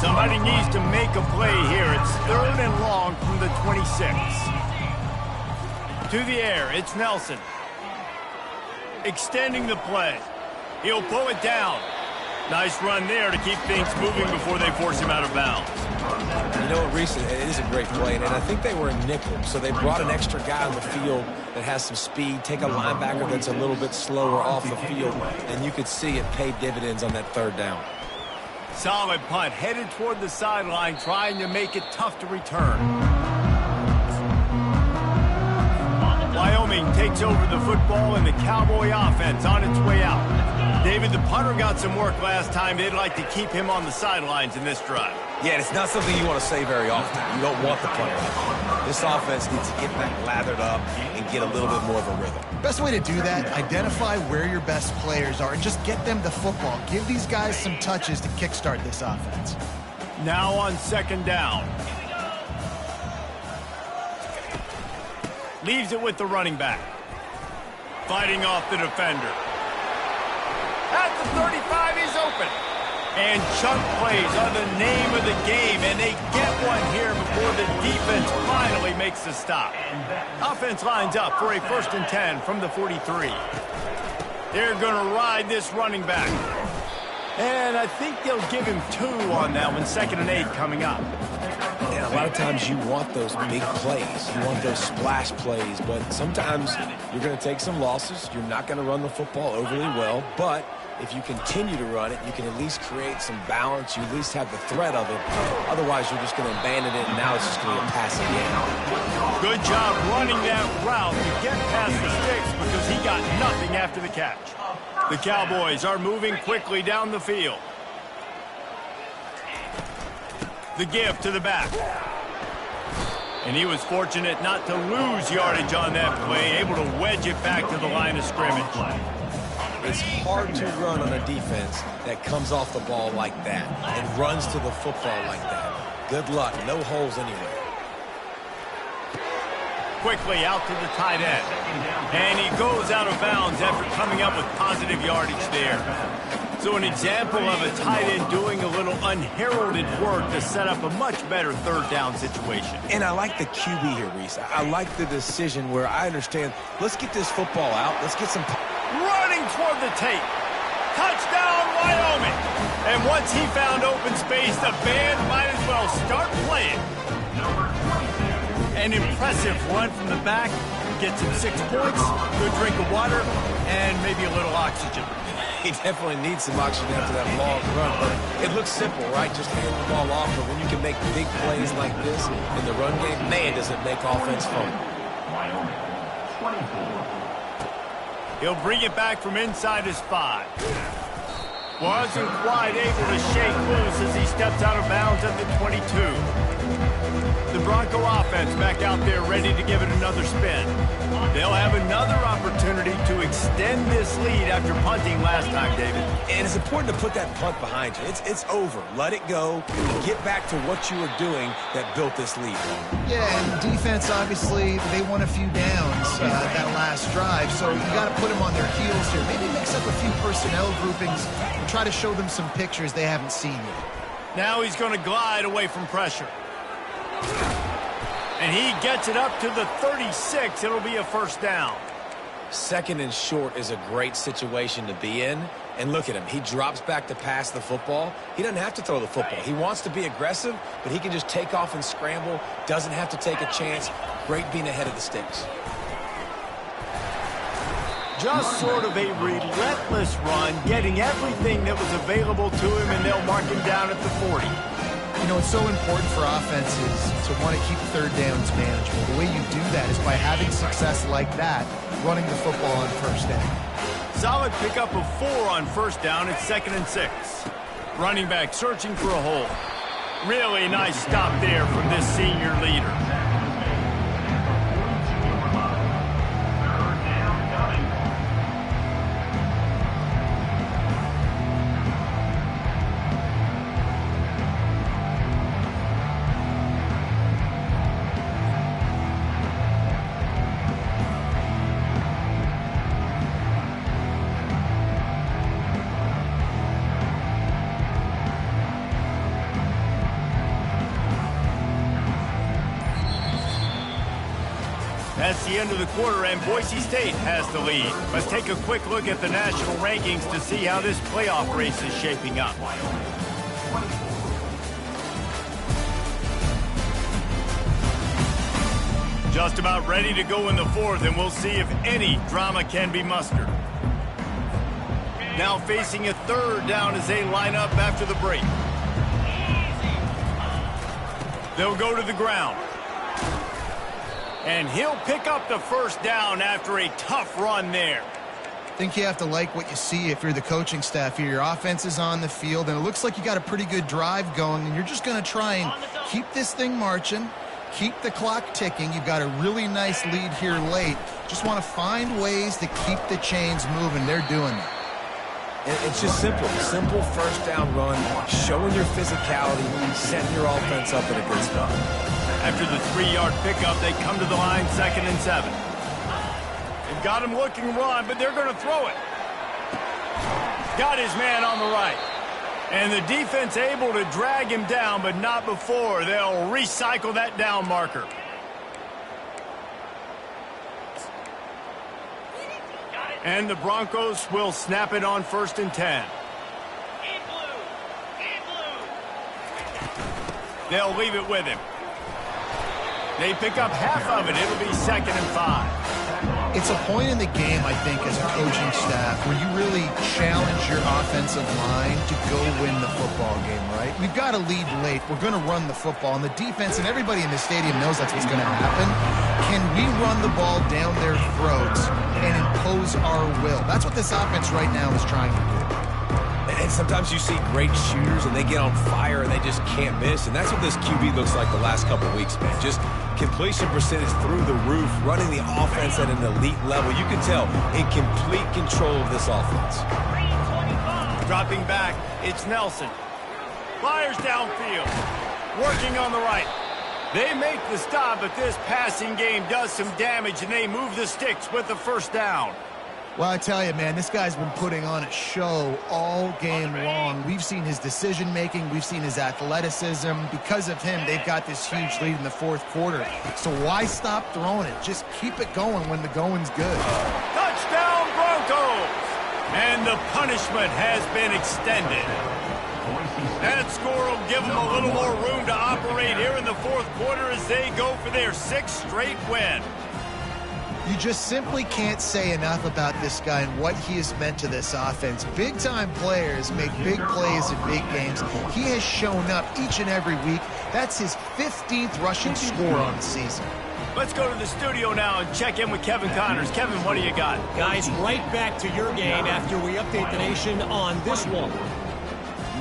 Somebody needs to make a play here. It's 3rd and long from the 26. To the air, it's Nelson. Extending the play. He'll pull it down. Nice run there to keep things moving before they force him out of bounds. You know what, Reese, it is a great play, and I think they were a nickel, so they brought an extra guy on the field that has some speed, take a linebacker that's a little bit slower off the field, and you could see it pay dividends on that 3rd down. Solid punt, headed toward the sideline, trying to make it tough to return. Wyoming takes over the football, and the Cowboy offense on its way out. David, the punter got some work last time. They'd like to keep him on the sidelines in this drive. Yeah, it's not something you want to say very often. You don't want the punter. This offense needs to get back lathered up and get a little bit more of a rhythm. Best way to do that, identify where your best players are and just get them the football. Give these guys some touches to kickstart this offense. Now on 2nd down. Leaves it with the running back. Fighting off the defender. And chunk plays are the name of the game, and they get one here before the defense finally makes the stop. Offense lines up for a 1st and 10 from the 43. They're going to ride this running back. And I think they'll give him 2 on that one, 2nd and 8 coming up. And a lot of times you want those big plays. You want those splash plays, but sometimes you're going to take some losses. You're not going to run the football overly well, but if you continue to run it, you can at least create some balance. You at least have the threat of it. Otherwise, you're just going to abandon it, and now it's just going to be a passing game. Good job running that route to get past the sticks because he got nothing after the catch. The Cowboys are moving quickly down the field. The give to the back. And he was fortunate not to lose yardage on that play, able to wedge it back to the line of scrimmage. It's hard to run on a defense that comes off the ball like that and runs to the football like that. Good luck. No holes anywhere. Quickly out to the tight end. And he goes out of bounds after coming up with positive yardage there. So an example of a tight end doing a little unheralded work to set up a much better 3rd down situation. And I like the QB here, Reese. I like the decision where I understand, let's get this football out. Let's get some... Running toward the tape. Touchdown, Wyoming. And once he found open space, the band might as well start playing. An impressive run from the back. Gets him 6 points, good drink of water, and maybe a little oxygen. He definitely needs some oxygen after that long run, but it looks simple, right? Just hand the ball off, but when you can make big plays like this in the run game, man, does it make offense fun. He'll bring it back from inside his 5. Wasn't quite able to shake loose as he steps out of bounds at the 22. The Bronco offense back out there ready to give it another spin. They'll have another opportunity to extend this lead after punting last time, David. And it's important to put that punt behind you. It's over. Let it go. Get back to what you were doing that built this lead. Yeah, and defense, obviously, they won a few downs that last drive, so you got to put them on their heels here. Maybe mix up a few personnel groupings and try to show them some pictures they haven't seen yet. Now he's going to glide away from pressure. And he gets it up to the 36. It'll be a 1st down. 2nd and short is a great situation to be in. And look at him. He drops back to pass the football. He doesn't have to throw the football. He wants to be aggressive, but he can just take off and scramble. Doesn't have to take a chance. Great being ahead of the sticks. Just sort of a relentless run, getting everything that was available to him, and they'll mark him down at the 40. You know, it's so important for offenses to want to keep 3rd downs manageable. The way you do that is by having success like that, running the football on 1st down. Solid pickup of 4 on 1st down. It's 2nd and 6. Running back searching for a hole. Really nice stop there from this senior leader. That's the end of the quarter, and Boise State has the lead. Let's take a quick look at the national rankings to see how this playoff race is shaping up. Just about ready to go in the 4th, and we'll see if any drama can be mustered. Now facing a 3rd down as they line up after the break. They'll go to the ground. And he'll pick up the 1st down after a tough run there. I think you have to like what you see if you're the coaching staff here. Your offense is on the field, and it looks like you got a pretty good drive going, and you're just going to try and keep this thing marching, keep the clock ticking. You've got a really nice lead here late. Just want to find ways to keep the chains moving. They're doing that. It's just simple. Simple 1st down run, showing your physicality, setting your offense up at a good spot. After the 3-yard pickup, they come to the line 2nd and 7. They've got him looking run, but they're going to throw it. Got his man on the right. And the defense able to drag him down, but not before. They'll recycle that down marker. And the Broncos will snap it on 1st and 10. They'll leave it with him. They pick up half of it. It'll be 2nd and 5. It's a point in the game, I think, as a coaching staff, where you really challenge your offensive line to go win the football game, right? We've got to lead late. We're going to run the football. And the defense and everybody in the stadium knows that's what's going to happen. Can we run the ball down their throats and impose our will? That's what this offense right now is trying to do. And sometimes you see great shooters and they get on fire and they just can't miss. And that's what this QB looks like the last couple of weeks, man. Just completion percentage through the roof, running the offense at an elite level. You can tell in complete control of this offense. Dropping back, it's Nelson. Fires downfield. Working on the right. They make the stop, but this passing game does some damage, and they move the sticks with the 1st down. Well, I tell you, man, this guy's been putting on a show all game long. We've seen his decision-making. We've seen his athleticism. Because of him, they've got this huge lead in the 4th quarter. So why stop throwing it? Just keep it going when the going's good. Touchdown, Broncos! And the punishment has been extended. That score will give them a little more room to operate here in the 4th quarter as they go for their 6th straight win. You just simply can't say enough about this guy and what he has meant to this offense. Big-time players make big plays in big games. He has shown up each and every week. That's his 15th rushing score on the season. Let's go to the studio now and check in with Kevin Connors. Kevin, what do you got? Guys, right back to your game after we update the nation on this one.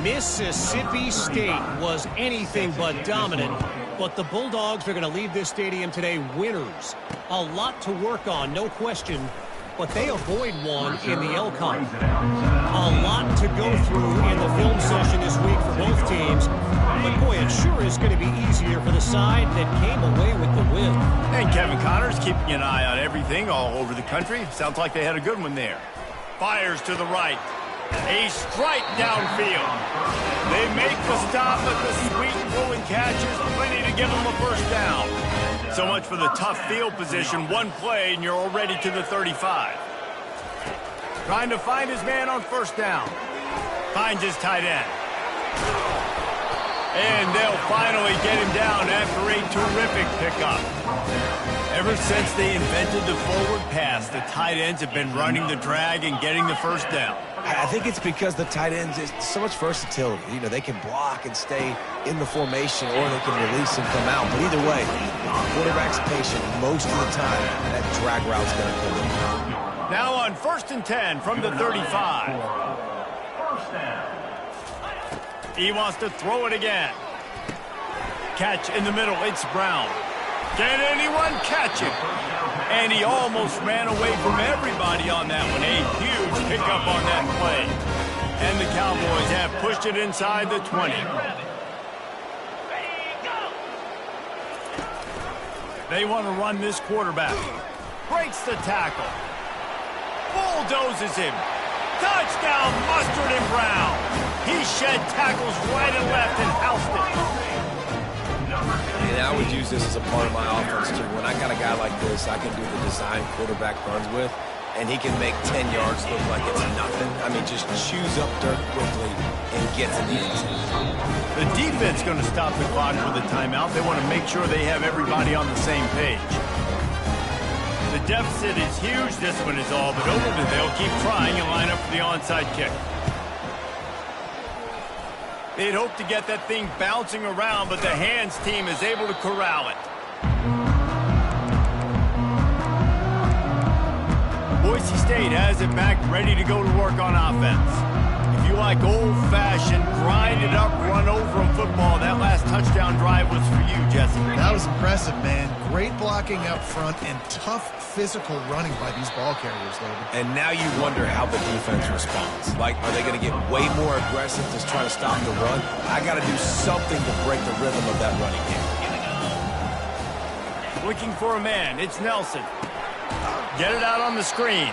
Mississippi State was anything but dominant, but the Bulldogs are going to leave this stadium today winners. A lot to work on, no question, but they avoid one in the Elcon. A lot to go through in the film session this week for both teams, but boy, it sure is going to be easier for the side that came away with the win. And Kevin Connors keeping an eye on everything all over the country. Sounds like they had a good one there. Fires to the right. A strike downfield. They make the stop, but the sweet and rolling catch is plenty to give them a 1st down. So much for the tough field position. One play, and you're already to the 35. Trying to find his man on 1st down. Finds his tight end. And they'll finally get him down after a terrific pickup. Ever since they invented the forward pass, the tight ends have been running the drag and getting the 1st down. I think it's because the tight ends is so much versatility. You know, they can block and stay in the formation, or they can release and come out. But either way, quarterback's patient most of the time. That drag route's going to pull him. Now on 1st and 10 from the 35. He wants to throw it again. Catch in the middle. It's Brown. Can anyone catch him? And he almost ran away from everybody on that one. A huge pickup on that play. And the Cowboys have pushed it inside the 20. They want to run this quarterback. Breaks the tackle. Bulldozes him. Touchdown, Mustard and Brown. He shed tackles right and left and housed it. And I would use this as a part of my offense, too. When I got a guy like this, I can do the design quarterback runs with, and he can make 10 yards look like it's nothing. I mean, just chews up dirt quickly and gets in the end zone. The defense going to stop the clock with a timeout. They want to make sure they have everybody on the same page. The deficit is huge. This one is all but over, but they'll keep trying and line up for the onside kick. They'd hope to get that thing bouncing around, but the hands team is able to corral it. Boise State has it back, ready to go to work on offense. If you like old-fashioned, grind-it-up, run-over-'em football, that last touchdown drive was for you, Jesse. That was impressive, man. Great blocking up front and tough physical running by these ball carriers, David. And now you wonder how the defense responds. Like, are they going to get way more aggressive to try to stop the run? I got to do something to break the rhythm of that running game. Looking for a man. It's Nelson. Get it out on the screen.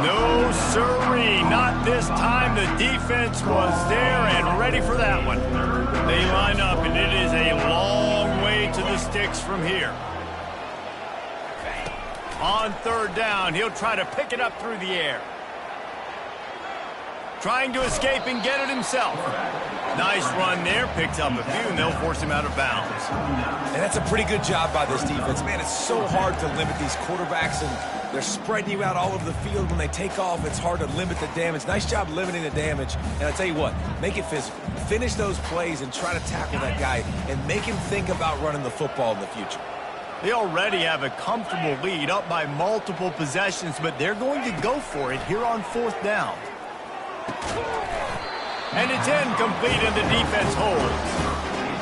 No sirree, not this time. The defense was there and ready for that one. They line up, and it is a long way to the sticks from here. On third down, he'll try to pick it up through the air. Trying to escape and get it himself. Nice run there, picks up a few, and they'll force him out of bounds. And that's a pretty good job by this defense. Man, it's so hard to limit these quarterbacks, and they're spreading you out all over the field. When they take off, it's hard to limit the damage. Nice job limiting the damage. And I tell you what, make it physical. Finish those plays and try to tackle that guy and make him think about running the football in the future. They already have a comfortable lead, up by multiple possessions, but they're going to go for it here on fourth down. And it's incomplete, and the defense holds.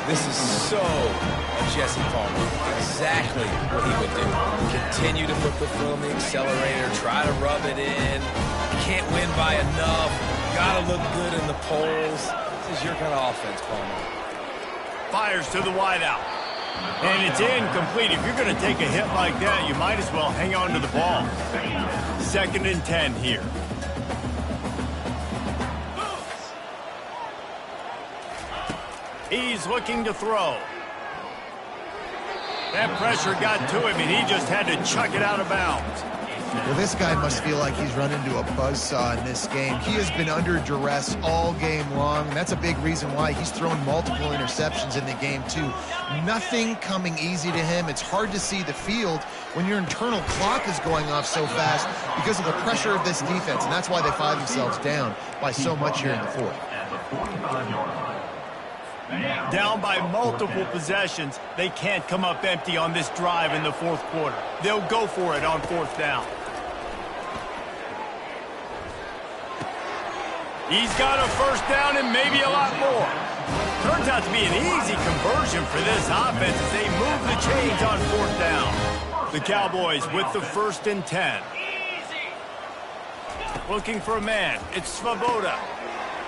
This is so a Jesse Palmer. Exactly what he would do. Continue to put the foot on the accelerator, try to rub it in. Can't win by enough. Gotta look good in the polls. This is your kind of offense, Palmer. Fires to the wideout. And it's incomplete. If you're going to take a hit like that, you might as well hang on to the ball. 2nd and 10 here. He's looking to throw. That pressure got to him, and he just had to chuck it out of bounds. Well, this guy must feel like he's run into a buzzsaw in this game. He has been under duress all game long, and that's a big reason why he's thrown multiple interceptions in the game, too. Nothing coming easy to him. It's hard to see the field when your internal clock is going off so fast because of the pressure of this defense, and that's why they find themselves down by so much here in the fourth. Down by multiple possessions, they can't come up empty on this drive in the fourth quarter. They'll go for it on fourth down. He's got a first down and maybe a lot more. Turns out to be an easy conversion for this offense as they move the chains on fourth down. The Cowboys with the 1st and 10. Looking for a man. It's Svoboda.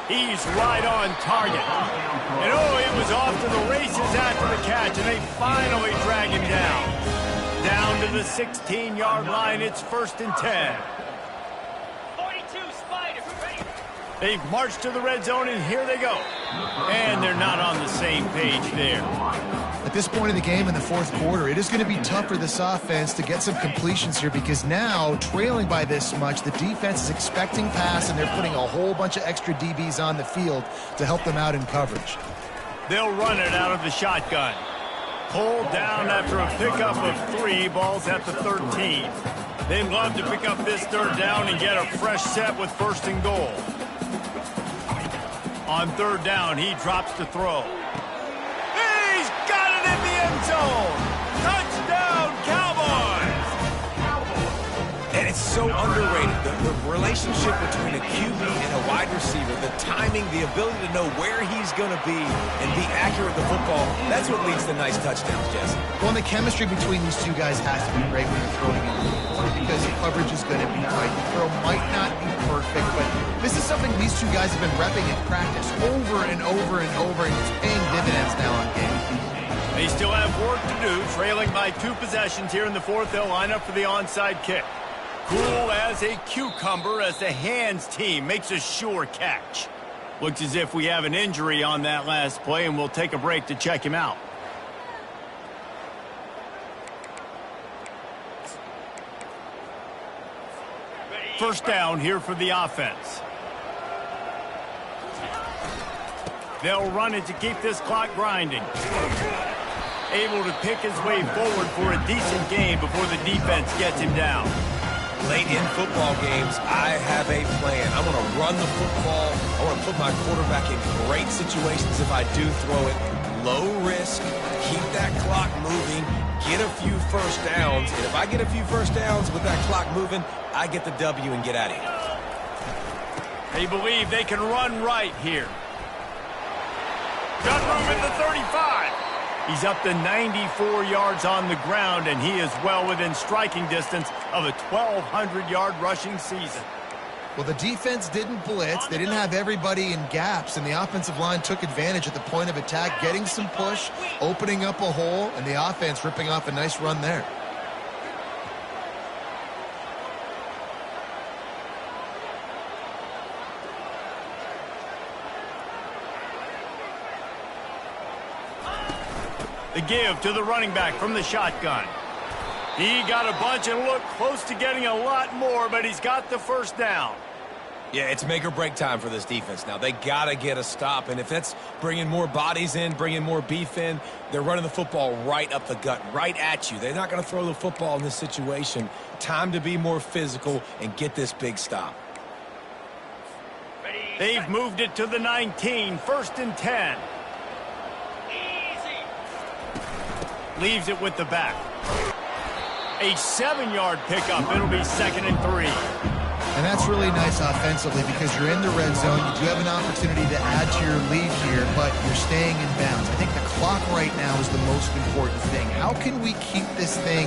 He's right on target. And oh, it was off to the races after the catch, and they finally drag him down. Down to the 16-yard line. It's 1st and 10. 42 Spider, ready. They've marched to the red zone, and here they go. And they're not on the same page there. At this point in the game in the fourth quarter, it is going to be tough for this offense to get some completions here because now, trailing by this much, the defense is expecting pass, and they're putting a whole bunch of extra DBs on the field to help them out in coverage. They'll run it out of the shotgun. Pulled down after a pickup of 3, balls at the 13. They'd love to pick up this third down and get a fresh set with 1st and goal. On third down, he drops to throw. He's got it in the end zone! Touchdown, Cowboys! And it's so underrated. The relationship between a QB and a wide receiver, the timing, the ability to know where he's going to be and be accurate with the football, that's what leads to nice touchdowns, Jesse. Well, and the chemistry between these two guys has to be great when you're throwing in the fourth because the coverage is going to be tight. The throw might not be perfect, but this is something these two guys have been repping in practice over and over and over, and it's paying dividends now on game. They still have work to do, trailing by 2 possessions here in the fourth. They'll line up for the onside kick. Cool as a cucumber as the hands team makes a sure catch. Looks as if we have an injury on that last play, and we'll take a break to check him out. First down here for the offense. They'll run it to keep this clock grinding. Able to pick his way forward for a decent game before the defense gets him down. Late in football games, I have a plan. I want to run the football. I want to put my quarterback in great situations if I do throw it. Low risk, keep that clock moving, get a few first downs. And if I get a few first downs with that clock moving, I get the W and get out of here. They believe they can run right here. Got room in the 35. He's up to 94 yards on the ground, and he is well within striking distance of a 1,200-yard rushing season. Well, the defense didn't blitz. They didn't have everybody in gaps, and the offensive line took advantage at the point of attack, getting some push, opening up a hole, and the offense ripping off a nice run there. The give to the running back from the shotgun. He got a bunch and looked close to getting a lot more, but he's got the first down. Yeah, it's make or break time for this defense now. They got to get a stop, and if that's bringing more bodies in, bringing more beef in, they're running the football right up the gut, right at you. They're not going to throw the football in this situation. Time to be more physical and get this big stop. They've moved it to the 19, 1st and 10. Easy. Leaves it with the back. A 7-yard pickup. It'll be 2nd and 3. And that's really nice offensively because you're in the red zone. You do have an opportunity to add to your lead here, but you're staying in bounds. I think the clock right now is the most important thing. How can we keep this thing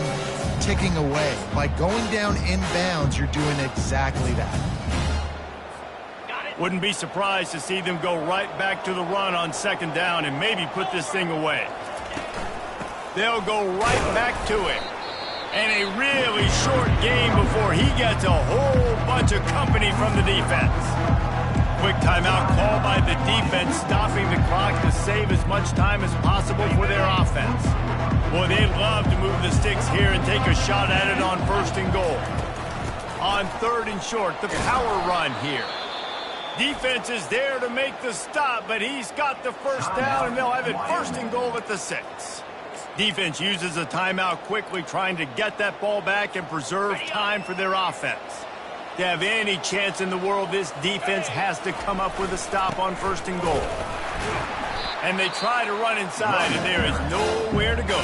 ticking away? By going down in bounds, you're doing exactly that. Wouldn't be surprised to see them go right back to the run on 2nd down and maybe put this thing away. They'll go right back to it. And a really short game before he gets a whole bunch of company from the defense. Quick timeout called by the defense, stopping the clock to save as much time as possible for their offense. Boy, they'd love to move the sticks here and take a shot at it on 1st and goal. On 3rd and short, the power run here. Defense is there to make the stop, but he's got the first down, and they'll have it 1st and goal at the 6. Defense uses a timeout quickly, trying to get that ball back and preserve time for their offense. To have any chance in the world, this defense has to come up with a stop on 1st and goal. And they try to run inside, and there is nowhere to go.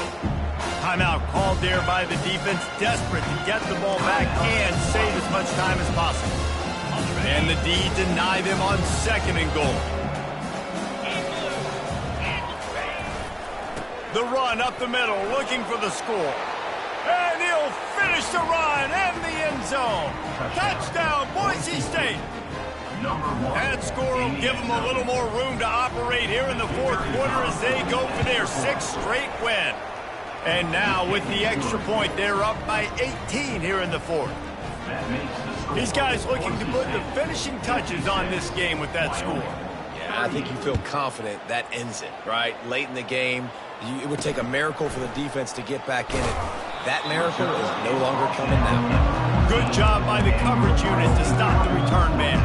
Timeout called there by the defense, desperate to get the ball back and save as much time as possible. And the D deny them on 2nd and goal. The run up the middle, looking for the score. And he'll finish the run and the end zone. Touchdown, Boise State. That score will give them a little more room to operate here in the 4th quarter as they go for their 6th straight win. And now with the extra point, they're up by 18 here in the 4th. These guys looking to put the finishing touches on this game with that score. Yeah, I think you feel confident that ends it, right? Late in the game, it would take a miracle for the defense to get back in it. That miracle is no longer coming now. Good job by the coverage unit to stop the return man.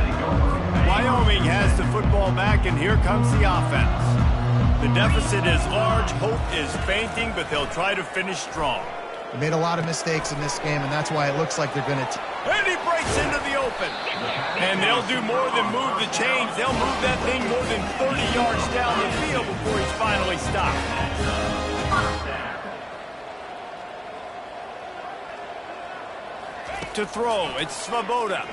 Wyoming has the football back, and here comes the offense. The deficit is large, hope is fainting, but they'll try to finish strong. They made a lot of mistakes in this game, and that's why it looks like they're going to... And he breaks into the open. And they'll do more than move the chains. They'll move that thing more than 30 yards down the field before he's finally stopped. To throw, it's Svoboda.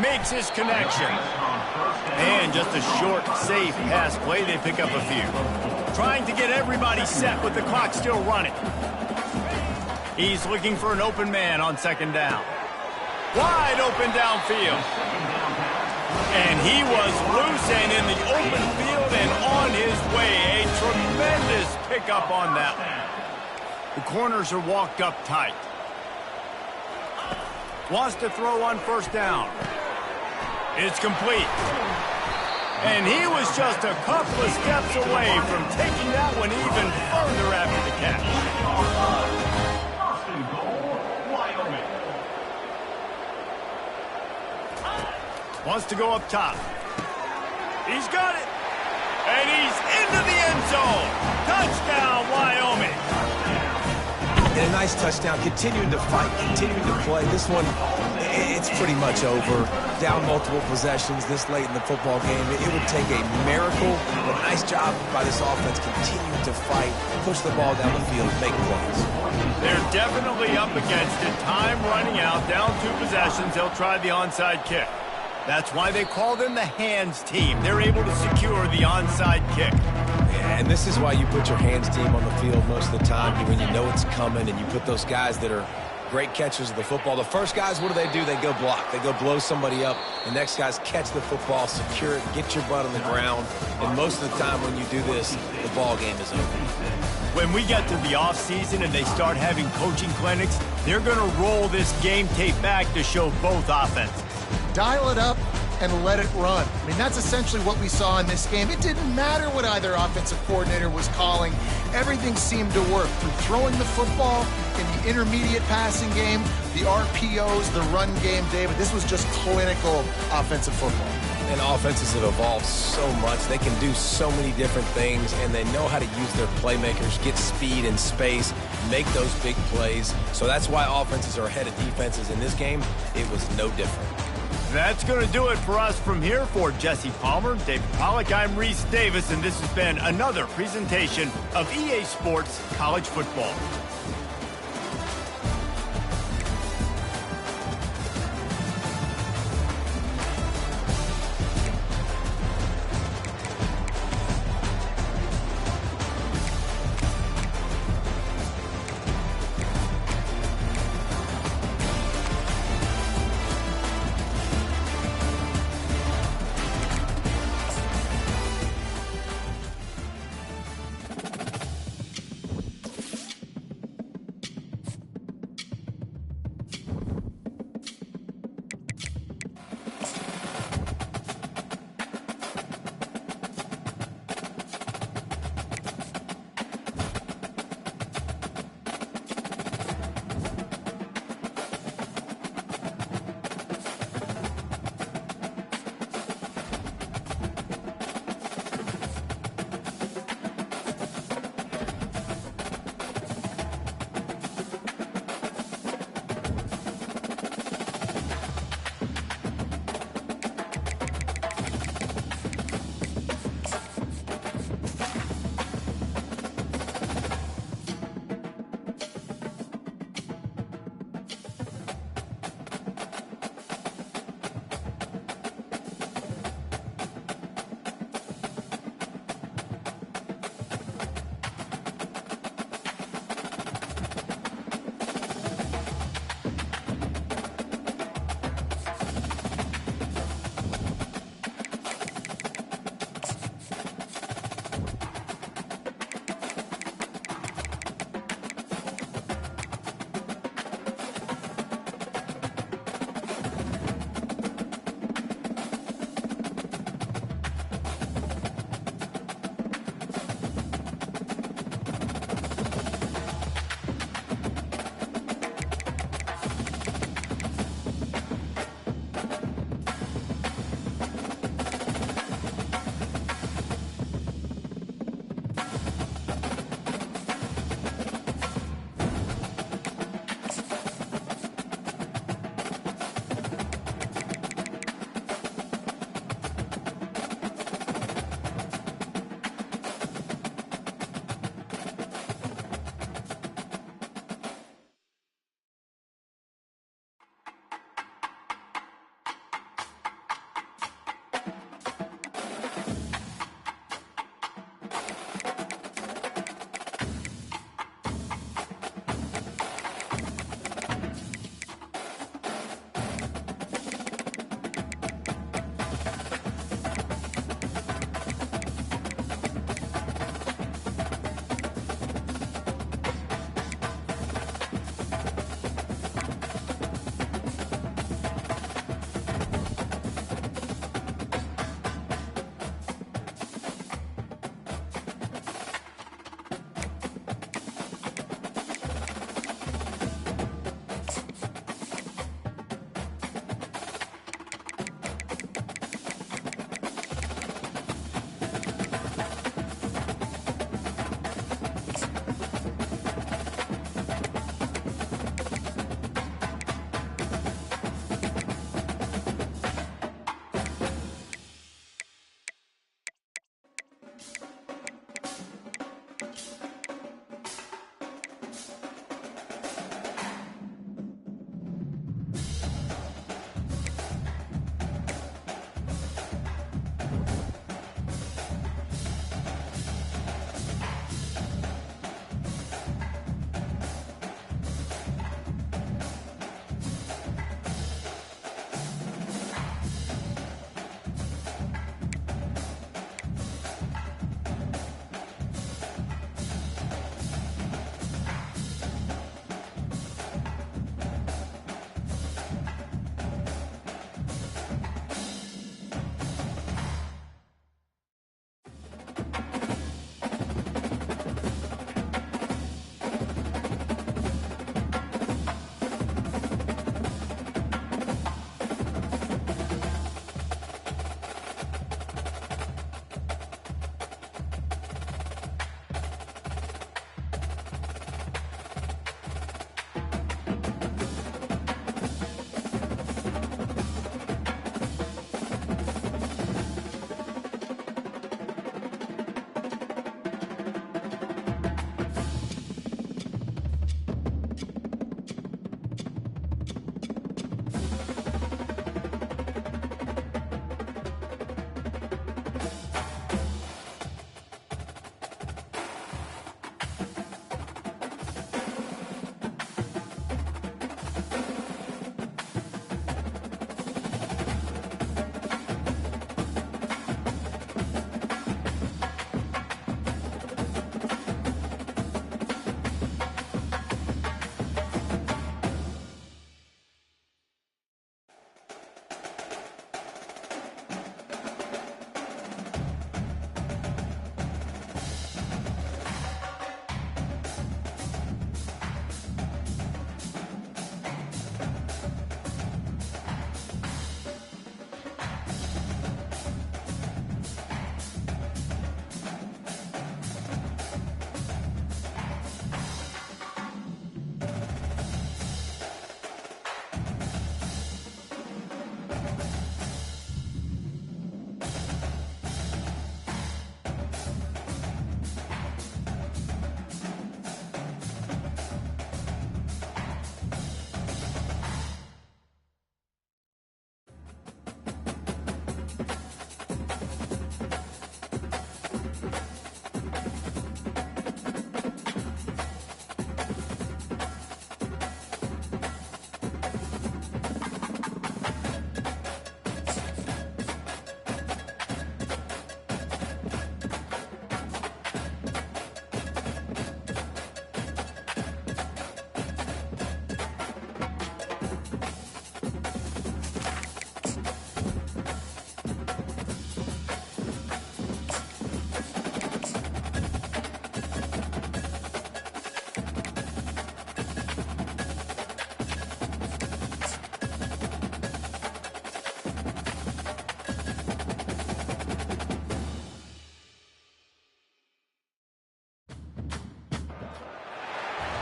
Makes his connection. And just a short, safe pass play. They pick up a few. Trying to get everybody set with the clock still running. He's looking for an open man on 2nd down. Wide open downfield. And he was loose and in the open field and on his way. A tremendous pickup on that one. The corners are walked up tight. Wants to throw on 1st down. It's complete. And he was just a couple of steps away from taking that one even further after the catch. Wants to go up top. He's got it. And he's into the end zone. Touchdown, Wyoming. And a nice touchdown. Continuing to fight, continuing to play. This one, it's pretty much over. Down multiple possessions this late in the football game. It would take a miracle. But nice job by this offense continuing to fight, push the ball down the field, make plays. They're definitely up against it. Time running out. Down 2 possessions. They'll try the onside kick. That's why they call them the hands team. They're able to secure the onside kick. Yeah, and this is why you put your hands team on the field most of the time when you know it's coming, and you put those guys that are great catchers of the football. The first guys, what do? They go block. They go blow somebody up. The next guys catch the football, secure it, get your butt on the ground. And most of the time when you do this, the ball game is over. When we get to the offseason and they start having coaching clinics, they're going to roll this game tape back to show both offenses. Dial it up, and let it run. I mean, that's essentially what we saw in this game. It didn't matter what either offensive coordinator was calling. Everything seemed to work through throwing the football in the intermediate passing game, the RPOs, the run game, David. This was just clinical offensive football. And offenses have evolved so much. They can do so many different things, and they know how to use their playmakers, get speed and space, make those big plays. So that's why offenses are ahead of defenses. In this game, it was no different. That's going to do it for us from here. For Jesse Palmer, David Pollack, I'm Reese Davis, and this has been another presentation of EA Sports College Football.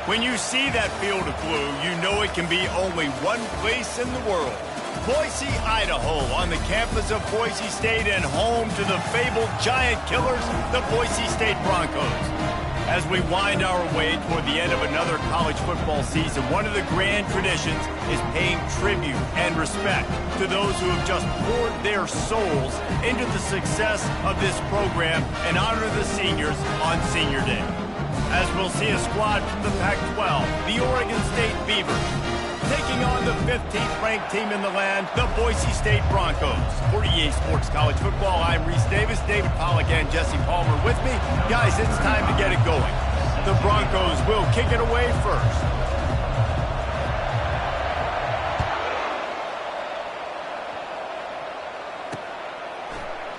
When you see that field of blue, you know it can be only one place in the world. Boise, Idaho, on the campus of Boise State and home to the fabled giant killers, the Boise State Broncos. As we wind our way toward the end of another college football season, one of the grand traditions is paying tribute and respect to those who have just poured their souls into the success of this program and honor the seniors on Senior Day. As we'll see a squad from the Pac-12, the Oregon State Beavers, taking on the 15th ranked team in the land, the Boise State Broncos. For EA Sports College Football, I'm Reese Davis, David Pollack and Jesse Palmer with me. Guys, it's time to get it going. The Broncos will kick it away first.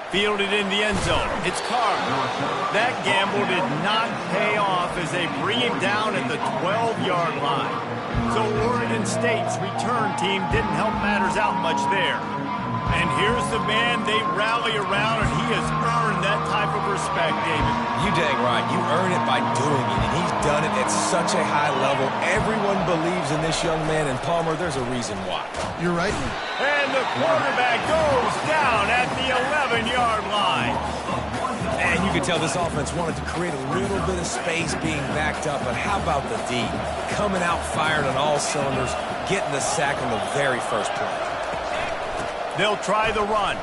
Fielded in the end zone. It's Carr. That gamble did not pay off as they bring him down at the 12-yard line. So Oregon State's return team didn't help matters out much there. And here's the man they rally around, and he has earned that type of respect, David. You dang right. You earn it by doing it, and he's done it at such a high level. Everyone believes in this young man, and Palmer, there's a reason why. You're right. And the quarterback goes down at the 11-yard line. And you can tell this offense wanted to create a little bit of space being backed up, but how about the D? Coming out fired on all cylinders, getting the sack on the very first play. They'll try the run.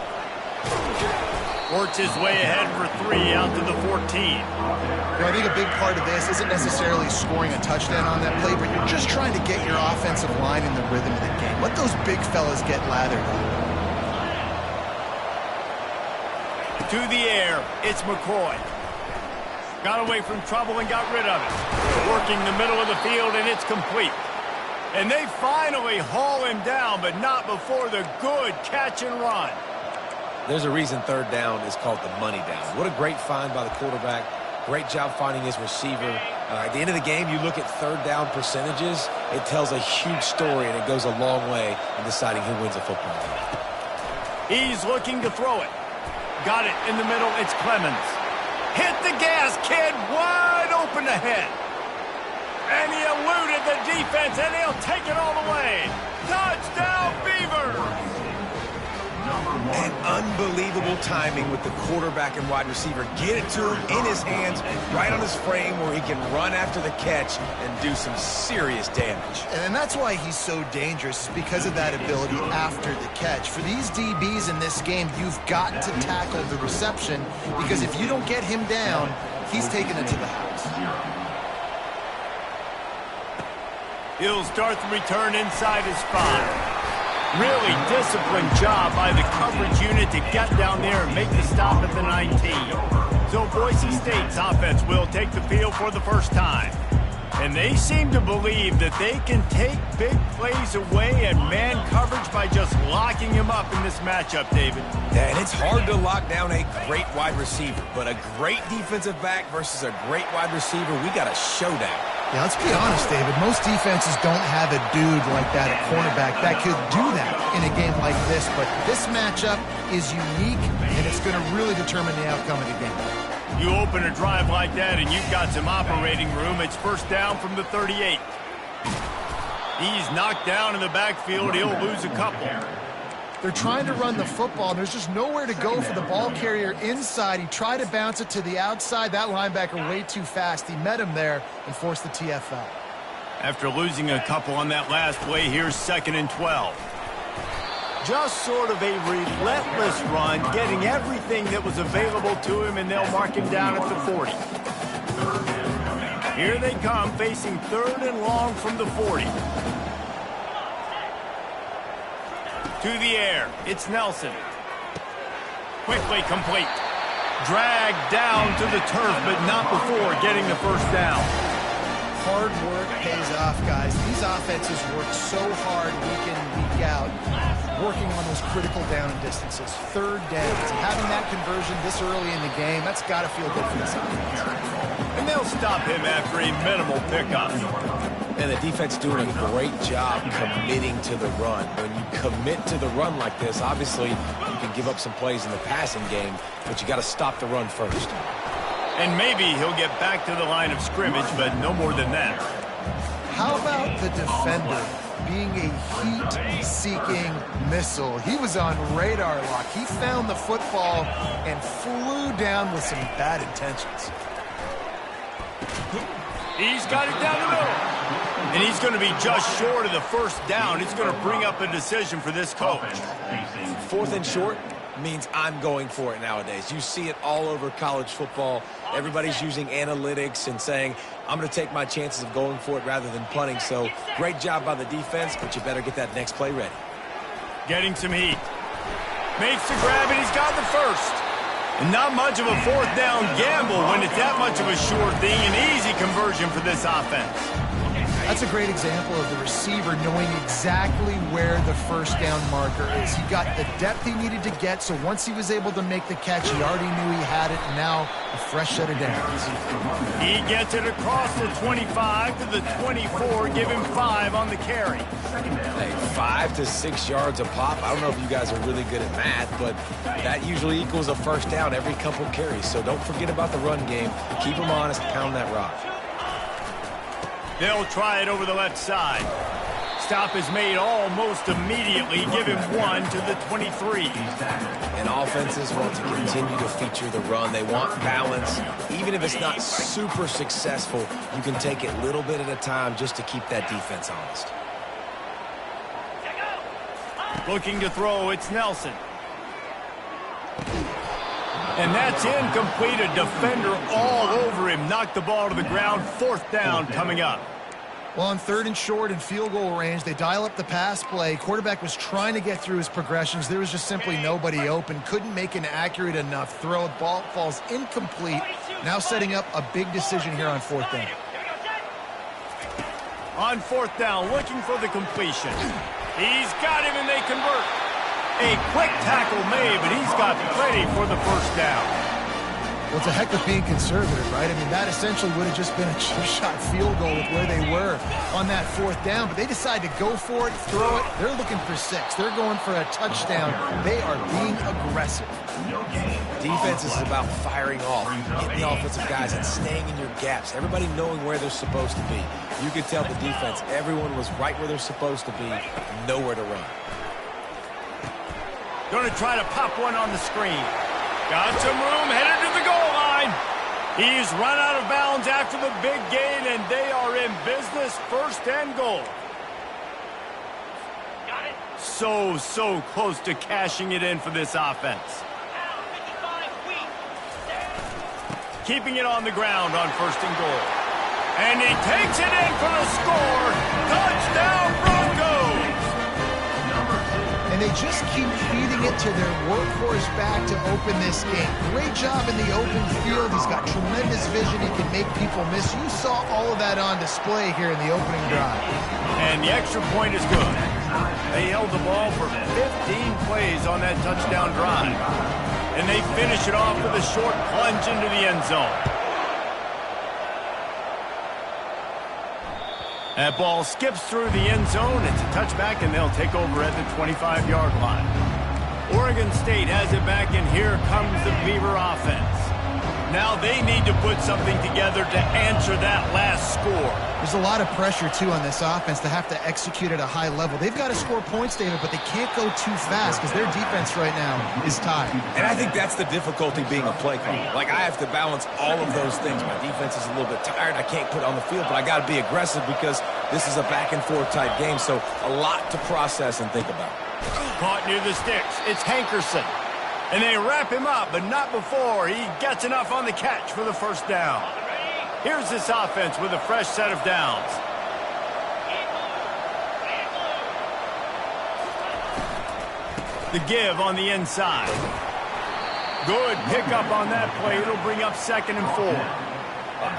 Works his way ahead for 3 out to the 14. I think a big part of this isn't necessarily scoring a touchdown on that play, but you're just trying to get your offensive line in the rhythm of the game. Let those big fellas get lathered up. To the air, it's McCoy. Got away from trouble and got rid of it. Working the middle of the field, and it's complete. And they finally haul him down, but not before the good catch and run. There's a reason third down is called the money down. What a great find by the quarterback. Great job finding his receiver. At the end of the game, you look at third down percentages. It tells a huge story, and it goes a long way in deciding who wins a football game. He's looking to throw it. Got it in the middle. It's Clemens. Hit the gas, kid. Wide open ahead. And he eluded the defense, and he'll take it all the way. Touchdown, Beavers! And unbelievable timing with the quarterback and wide receiver. Get it to him in his hands, right on his frame where he can run after the catch and do some serious damage. And that's why he's so dangerous, is because of that ability after the catch. For these DBs in this game, you've got to tackle the reception, because if you don't get him down, he's taking it to the house. He'll start the return inside his 5. Really disciplined job by the coverage unit to get down there and make the stop at the 19. So Boise State's offense will take the field for the first time. And they seem to believe that they can take big plays away and man coverage by just locking him up in this matchup, David. Yeah, and it's hard to lock down a great wide receiver, but a great defensive back versus a great wide receiver, we got a showdown. Yeah, let's be honest, David. Most defenses don't have a dude like that at cornerback that could do that in a game like this, but this matchup is unique, and it's going to really determine the outcome of the game. You open a drive like that, and you've got some operating room. It's first down from the 38. He's knocked down in the backfield. He'll lose a couple. They're trying to run the football, and there's just nowhere to go for the ball carrier inside. He tried to bounce it to the outside. That linebacker way too fast. He met him there and forced the TFL. After losing a couple on that last play, here's 2nd and 12. Just sort of a relentless run, getting everything that was available to him, and they'll mark him down at the 40. Here they come, facing 3rd and long from the 40. To the air, it's Nelson. Quickly complete. Dragged down to the turf, but not before getting the first down. Hard work pays off, guys. These offenses work so hard week in, week out, working on those critical down and distances. 3rd downs. And having that conversion this early in the game, that's got to feel good for this offense. And they'll stop him after a minimal pickup. And the defense doing a great job committing to the run. When you commit to the run like this, obviously you can give up some plays in the passing game, but you got to stop the run first. And maybe he'll get back to the line of scrimmage, but no more than that. How about the defender being a heat-seeking missile? He was on radar lock. He found the football and flew down with some bad intentions. He's got it down the middle. And he's going to be just short of the first down. It's going to bring up a decision for this coach. 4th and short means I'm going for it nowadays. You see it all over college football. Everybody's using analytics and saying, I'm going to take my chances of going for it rather than punting. So great job by the defense, but you better get that next play ready. Getting some heat. Makes the grab, and he's got the first. And not much of a 4th down gamble when it's that much of a sure thing. An easy conversion for this offense. That's a great example of the receiver knowing exactly where the first down marker is. He got the depth he needed to get, so once he was able to make the catch, he already knew he had it, and now a fresh set of downs. He gets it across the 25 to the 24, give him 5 on the carry. Hey, 5 to 6 yards a pop. I don't know if you guys are really good at math, but that usually equals a first down every couple carries. So don't forget about the run game. Keep them honest, pound that rock. They'll try it over the left side. Stop is made almost immediately. Give him 1 to the 23. And offenses want to continue to feature the run. They want balance. Even if it's not super successful, you can take it a little bit at a time just to keep that defense honest. Looking to throw, it's Nelson. And that's incomplete. A defender all over him. Knocked the ball to the ground. 4th down coming up. Well, on 3rd and short and field goal range, they dial up the pass play. Quarterback was trying to get through his progressions. There was just simply nobody open. Couldn't make an accurate enough throw. The ball falls incomplete. Now setting up a big decision here on 4th down. On 4th down, looking for the completion. He's got him, and they convert. A quick tackle made, but he's got plenty for the first down. Well, it's a heck of being conservative, right? I mean, that essentially would have just been a two-shot field goal with where they were on that 4th down. But they decide to go for it, throw it. They're looking for 6. They're going for a touchdown. They are being aggressive. Defense is about firing off, hitting the offensive guys, and staying in your gaps. Everybody knowing where they're supposed to be. You could tell the defense, everyone was right where they're supposed to be, nowhere to run. Going to try to pop one on the screen. Got some room, headed to the goal line. He's run out of bounds after the big gain, and they are in business. 1st and goal. Got it. So close to cashing it in for this offense. Keeping it on the ground on 1st and goal. And he takes it in for the score. Touchdown, Broncos! And they just keep feeding it to their workhorse back to open this game. Great job in the open field. He's got tremendous vision. He can make people miss. You saw all of that on display here in the opening drive. And the extra point is good. They held the ball for 15 plays on that touchdown drive. And they finish it off with a short plunge into the end zone. That ball skips through the end zone. It's a touchback, and they'll take over at the 25-yard line. Oregon State has it back, and here comes the Beaver offense. Now they need to put something together to answer that last score. There's a lot of pressure, too, on this offense to have to execute at a high level. They've got to score points, David, but they can't go too fast because their defense right now is tied. And I think that's the difficulty being a play caller. Like, I have to balance all of those things. My defense is a little bit tired. I can't put it on the field, but I got to be aggressive because this is a back-and-forth type game, so a lot to process and think about. Caught near the sticks. It's Hankerson. And they wrap him up, but not before he gets enough on the catch for the 1st down. Here's this offense with a fresh set of downs. The give on the inside. Good pickup on that play. It'll bring up 2nd and 4.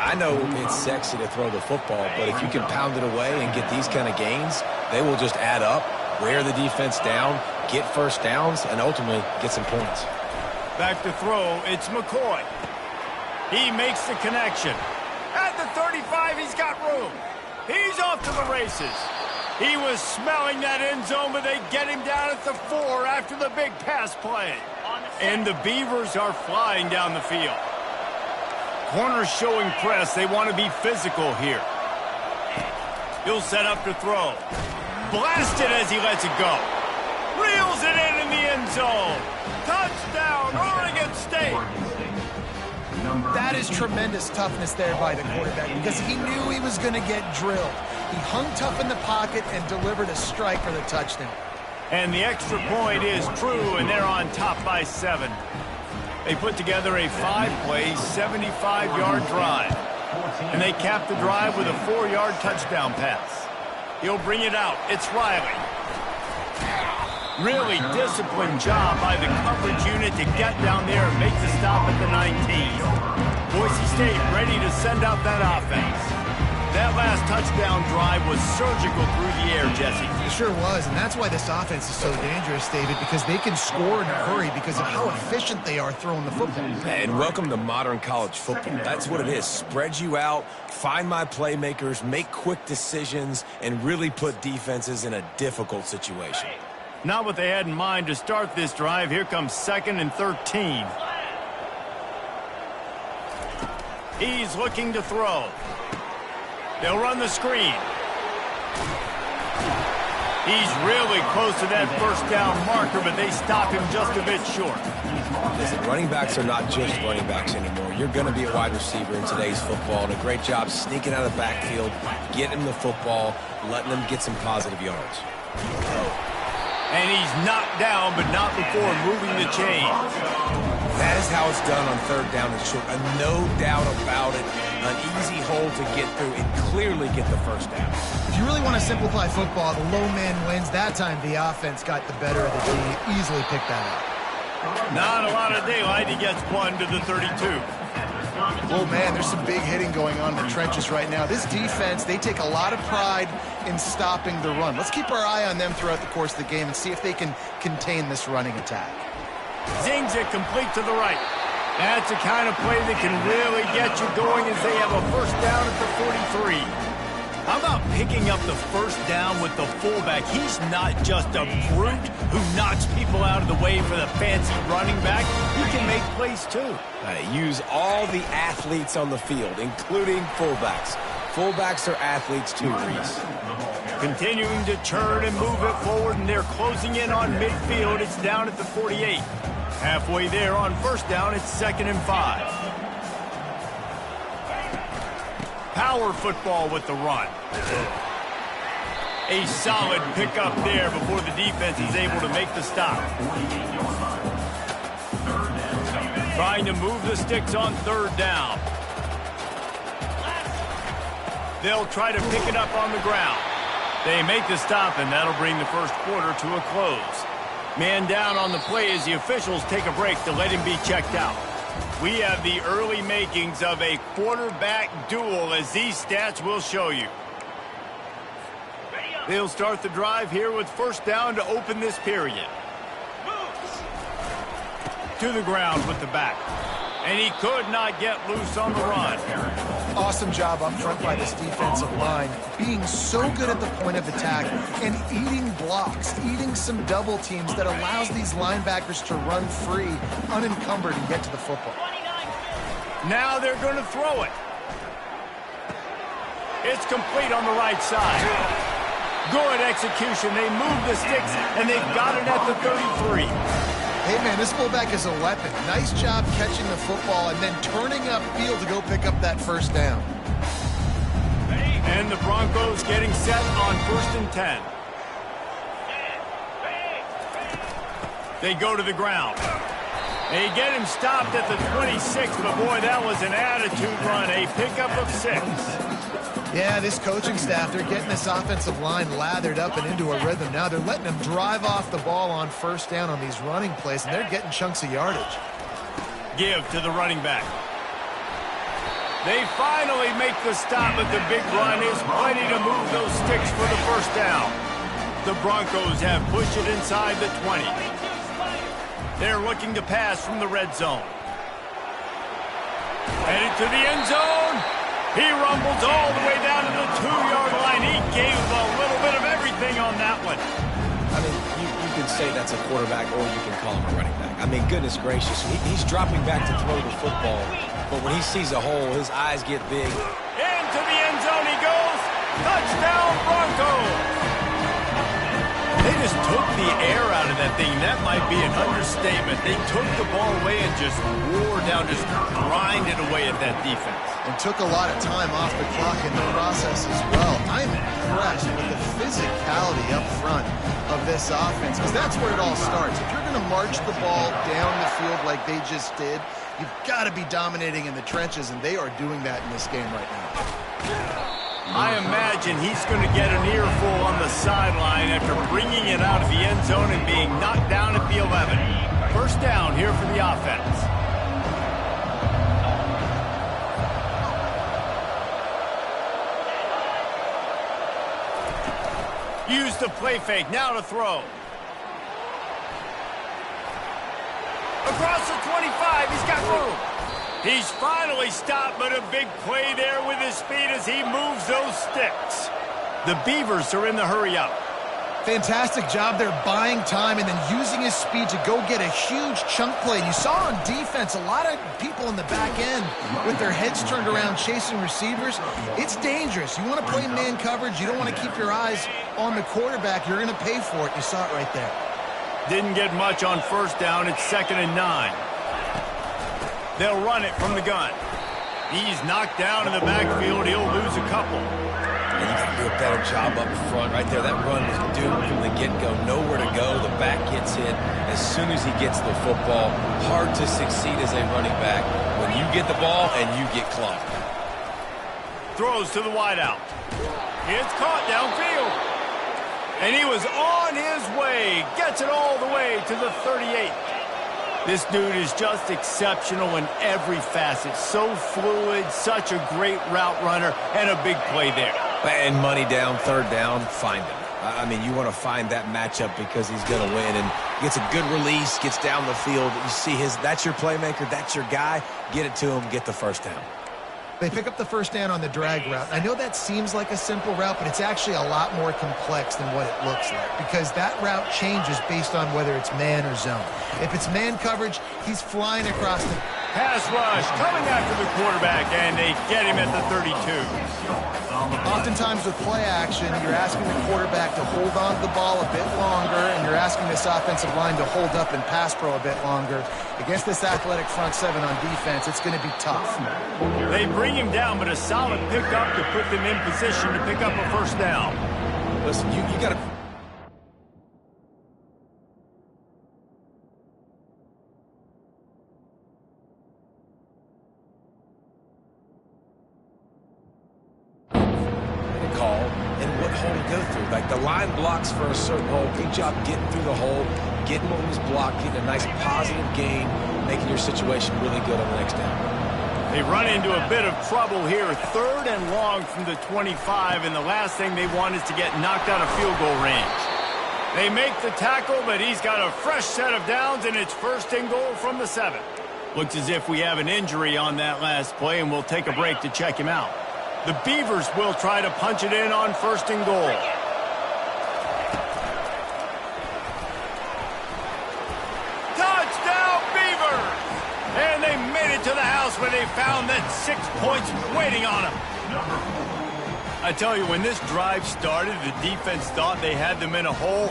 I know it's sexy to throw the football, but if you can pound it away and get these kind of gains, they will just add up, wear the defense down, get first downs, and ultimately get some points. Back to throw, it's McCoy. He makes the connection. At the 35, he's got room. He's off to the races. He was smelling that end zone, but they get him down at the 4 after the big pass play. And the Beavers are flying down the field. Corners showing press. They want to be physical here. He'll set up to throw. Blasted as he lets it go. Reels it in the end zone. Touchdown, Oregon State. That is tremendous toughness there by the quarterback because he knew he was going to get drilled. He hung tough in the pocket and delivered a strike for the touchdown. And the extra point is true, and they're on top by 7. They put together a 5-play, 75-yard drive. And they cap the drive with a 4-yard touchdown pass. He'll bring it out. It's Riley. Really disciplined job by the coverage unit to get down there and make the stop at the 19. Boise State ready to send out that offense. That last touchdown drive was surgical through the air, Jesse. It sure was, and that's why this offense is so dangerous, David, because they can score in a hurry because of how efficient they are throwing the football. And welcome to modern college football. That's what it is. Spread you out, find my playmakers, make quick decisions, and really put defenses in a difficult situation. Not what they had in mind to start this drive. Here comes 2nd and 13. He's looking to throw. They'll run the screen. He's really close to that first down marker, but they stop him just a bit short. Listen, running backs are not just running backs anymore. You're going to be a wide receiver in today's football, and a great job sneaking out of the backfield, getting the football, letting them get some positive yards. And he's knocked down, but not before moving the chains. That is how it's done on 3rd down and short. No doubt about it. An easy hole to get through and clearly get the first down. If you really want to simplify football, the low man wins. That time the offense got the better of the team. Easily picked that up. Not a lot of daylight. He gets one to the 32. Oh, man, there's some big hitting going on in the trenches right now. This defense, they take a lot of pride in stopping the run. Let's keep our eye on them throughout the course of the game and see if they can contain this running attack. Zings it complete to the right. That's the kind of play that can really get you going as they have a first down at the 43. How about picking up the first down with the fullback? He's not just a brute who knocks people out of the way for the fancy running back. He can make plays too. Use all the athletes on the field, including fullbacks. Fullbacks are athletes too, Reese. Continuing to turn and move it forward, and they're closing in on midfield. It's down at the 48. Halfway there on first down, it's 2nd and 5. Power football with the run. A solid pickup there before the defense is able to make the stop. Trying to move the sticks on 3rd down. They'll try to pick it up on the ground. They make the stop, and that'll bring the first quarter to a close. Man down on the play as the officials take a break to let him be checked out. We have the early makings of a quarterback duel, as these stats will show you. They'll start the drive here with first down to open this period. To the ground with the back. And he could not get loose on the run. Awesome job up front by this defensive line, being so good at the point of attack and eating blocks, eating some double teams that allows these linebackers to run free, unencumbered, and get to the football. Now they're going to throw it. It's complete on the right side. Good execution. They move the sticks, and they've got it at the 33. Hey, man, this fullback is a weapon. Nice job catching the football and then turning upfield to go pick up that first down. And the Broncos getting set on 1st and 10. They go to the ground. They get him stopped at the 26, but boy, that was an attitude run. A pickup of 6. Yeah, this coaching staff, they're getting this offensive line lathered up and into a rhythm. Now they're letting them drive off the ball on first down on these running plays, and they're getting chunks of yardage. Give to the running back. They finally make the stop, but the big run is plenty to move those sticks for the first down. The Broncos have pushed it inside the 20. They're looking to pass from the red zone. Headed to the end zone. He rumbles all the way down to the 2-yard line. He gave a little bit of everything on that one. I mean, you can say that's a quarterback, or you can call him a running back. I mean, goodness gracious, he's dropping back to throw the football, but when he sees a hole, his eyes get big. Into the end zone he goes. Touchdown, took the air out of that thing. That might be an understatement. They took the ball away and just wore down, just grinded away at that defense. And took a lot of time off the clock in the process as well. I'm impressed with the physicality up front of this offense, because that's where it all starts. If you're going to march the ball down the field like they just did, you've got to be dominating in the trenches, and they are doing that in this game right now. I imagine he's going to get an earful on the sideline after bringing it out of the end zone and being knocked down at the 11. First down here for the offense. Use the play fake, now to throw. Across the 25, he's got room. He's finally stopped, but a big play there with his speed as he moves those sticks. The Beavers are in the hurry up. Fantastic job there buying time and then using his speed to go get a huge chunk play. And you saw on defense a lot of people in the back end with their heads turned around chasing receivers. It's dangerous. You want to play man coverage. You don't want to keep your eyes on the quarterback. You're going to pay for it. You saw it right there. Didn't get much on first down. It's 2nd and 9. They'll run it from the gun. He's knocked down in the backfield. He'll lose a couple. And you got to do a better job up front right there. That run was doomed from the get-go. Nowhere to go. The back gets hit as soon as he gets the football. Hard to succeed as a running back when you get the ball and you get clumped. Throws to the wideout. It's caught downfield. And he was on his way. Gets it all the way to the 38. This dude is just exceptional in every facet. So fluid, such a great route runner, and a big play there. And money down, 3rd down, find him. I mean, you want to find that matchup because he's going to win. And gets a good release, gets down the field. You see that's your playmaker, that's your guy. Get it to him, get the first down. They pick up the first down on the drag route. I know that seems like a simple route, but it's actually a lot more complex than what it looks like, because that route changes based on whether it's man or zone. If it's man coverage, he's flying across the pass rush coming after the quarterback, and they get him at the 32. Oftentimes with play action, you're asking the quarterback to hold on to the ball a bit longer, and you're asking this offensive line to hold up and pass pro a bit longer. Against this athletic front seven on defense, it's going to be tough. They bring him down, but a solid pickup to put them in position to pick up a first down. Listen, you got to... Like the line blocks for a certain hole. Good job getting through the hole, getting what was blocked, getting a nice positive gain, making your situation really good on the next down. They run into a bit of trouble here. 3rd and long from the 25, and the last thing they want is to get knocked out of field goal range. They make the tackle, but he's got a fresh set of downs, and it's 1st and goal from the 7. Looks as if we have an injury on that last play, and we'll take a break to check him out. The Beavers will try to punch it in on 1st and goal. And they made it to the house where they found that 6 points waiting on them. I tell you, when this drive started, the defense thought they had them in a hole.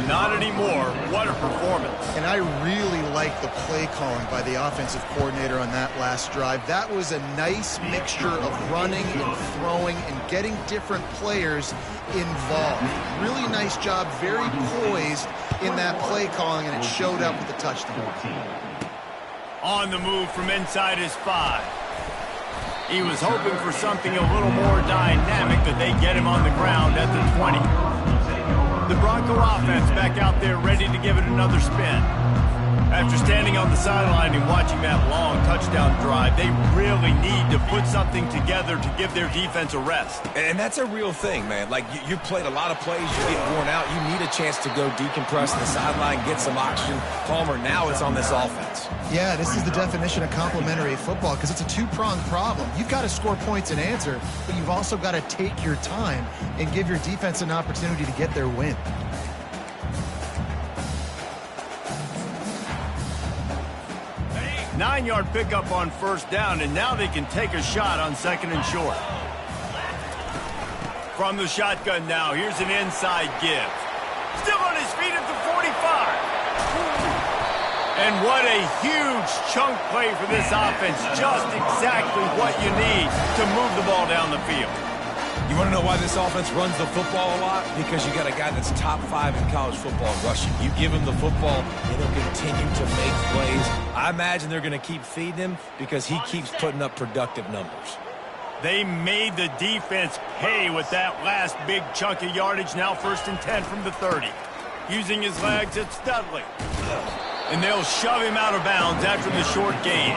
Not anymore. What a performance. And I really like the play calling by the offensive coordinator on that last drive. That was a nice mixture of running and throwing and getting different players involved. Really nice job, very poised in that play calling, and it showed up with the touchdown. On the move from inside his 5. He was hoping for something a little more dynamic, but they get him on the ground at the 20. The Bronco offense back out there ready to give it another spin. After standing on the sideline and watching that long touchdown drive, they really need to put something together to give their defense a rest. And that's a real thing, man. Like, you played a lot of plays, you get worn out, you need a chance to go decompress the sideline, get some oxygen. Palmer, now it's on this offense. Yeah, this is the definition of complementary football, because it's a two-pronged problem. You've got to score points and answer, but you've also got to take your time and give your defense an opportunity to get their win. Nine-yard pickup on first down, and now they can take a shot on 2nd and short. From the shotgun now, here's an inside give. Still on his feet at the 45. And what a huge chunk play for this offense. Just exactly what you need to move the ball down the field. You want to know why this offense runs the football a lot? Because you got a guy that's top 5 in college football in rushing. You give him the football, and he'll continue to make plays. I imagine they're going to keep feeding him because he keeps putting up productive numbers. They made the defense pay with that last big chunk of yardage. Now 1st and 10 from the 30. Using his legs, it's Studley. And they'll shove him out of bounds after the short gain.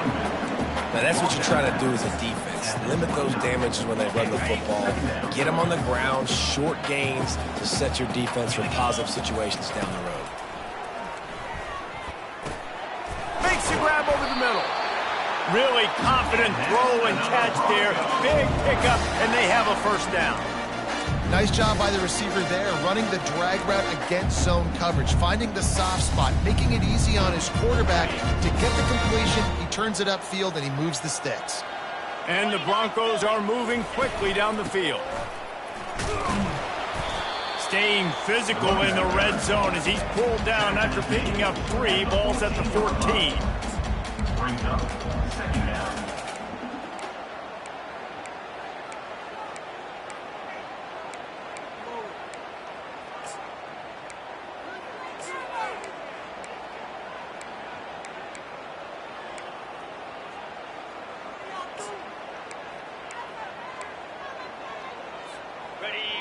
Now, that's what you try to do as a defense. Limit those damages when they run the football. Get them on the ground, short gains to set your defense for positive situations down the road. Makes the grab over the middle. Really confident throw and catch there. Big pickup, and they have a 1st down. Nice job by the receiver there, running the drag route against zone coverage, finding the soft spot, making it easy on his quarterback to get the completion. He turns it upfield, and he moves the sticks. And the Broncos are moving quickly down the field. Staying physical in the red zone as he's pulled down after picking up 3 balls at the 14.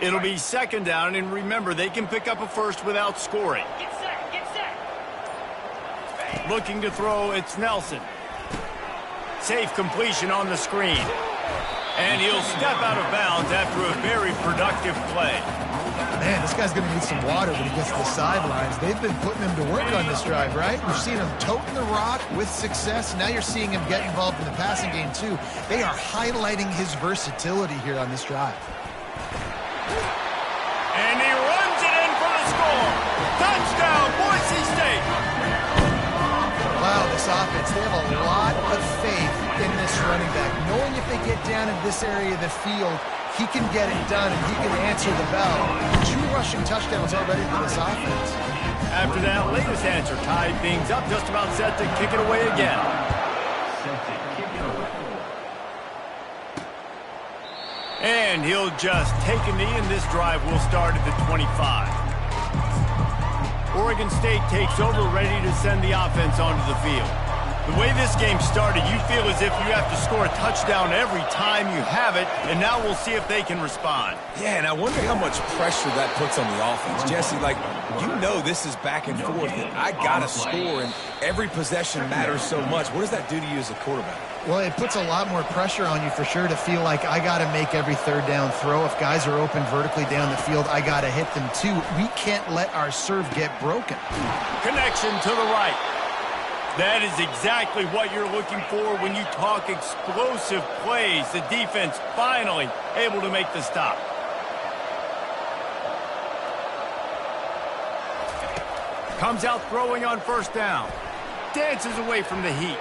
It'll be 2nd down, and remember, they can pick up a 1st without scoring. Get set, get set. Looking to throw, it's Nelson. Safe completion on the screen. And he'll step out of bounds after a very productive play. Man, this guy's going to need some water when he gets to the sidelines. They've been putting him to work on this drive, right? You've seen him toting the rock with success. Now you're seeing him get involved in the passing game, too. They are highlighting his versatility here on this drive. And he runs it in for the score. Touchdown, Boise State. Wow, this offense, they have a lot of faith in this running back. Knowing if they get down in this area of the field, he can get it done and he can answer the bell. 2 rushing touchdowns already for this offense. After that latest answer tied things up, just about set to kick it away again. And he'll just take a knee, and this drive will start at the 25. Oregon State takes over, ready to send the offense onto the field. The way this game started, you feel as if you have to score a touchdown every time you have it, and now we'll see if they can respond. Yeah, and I wonder how much pressure that puts on the offense. Jesse, like, you know this is back and forth, and I got to score, and every possession matters so much. What does that do to you as a quarterback? Well, it puts a lot more pressure on you for sure to feel like I got to make every 3rd down throw. If guys are open vertically down the field, I got to hit them too. We can't let our serve get broken. Connection to the right. That is exactly what you're looking for when you talk explosive plays. The defense finally able to make the stop. Comes out throwing on 1st down. Dances away from the heat.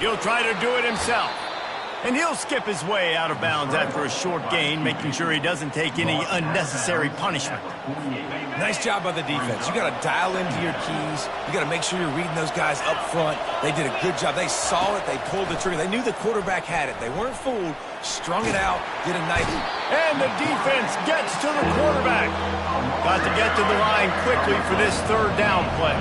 He'll try to do it himself. And he'll skip his way out of bounds after a short gain, making sure he doesn't take any unnecessary punishment. Nice job by the defense. You got to dial into your keys. You got to make sure you're reading those guys up front. They did a good job. They saw it. They pulled the trigger. They knew the quarterback had it. They weren't fooled. Strung it out. Did a nice. And the defense gets to the quarterback. Got to get to the line quickly for this 3rd down play.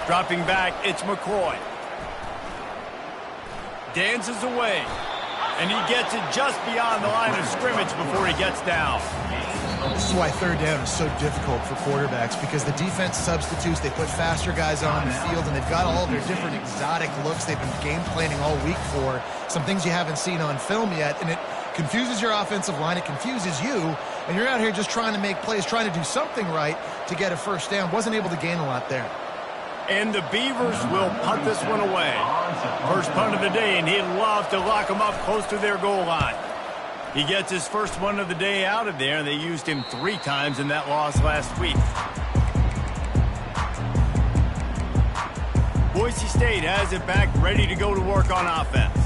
Dropping back, it's McCoy. Dances away. And he gets it just beyond the line of scrimmage before he gets down. This is why 3rd down is so difficult for quarterbacks, because the defense substitutes. They put faster guys on the field, and they've got all their different exotic looks they've been game planning all week for. Some things you haven't seen on film yet, and it Confuses your offensive line. It confuses you. And you're out here just trying to make plays, trying to do something right to get a first down. Wasn't able to gain a lot there. And the Beavers will punt this one away. First punt of the day, and he'd love to lock them up close to their goal line. He gets his first one of the day out of there, and they used him 3 times in that loss last week. Boise State has it back, ready to go to work on offense.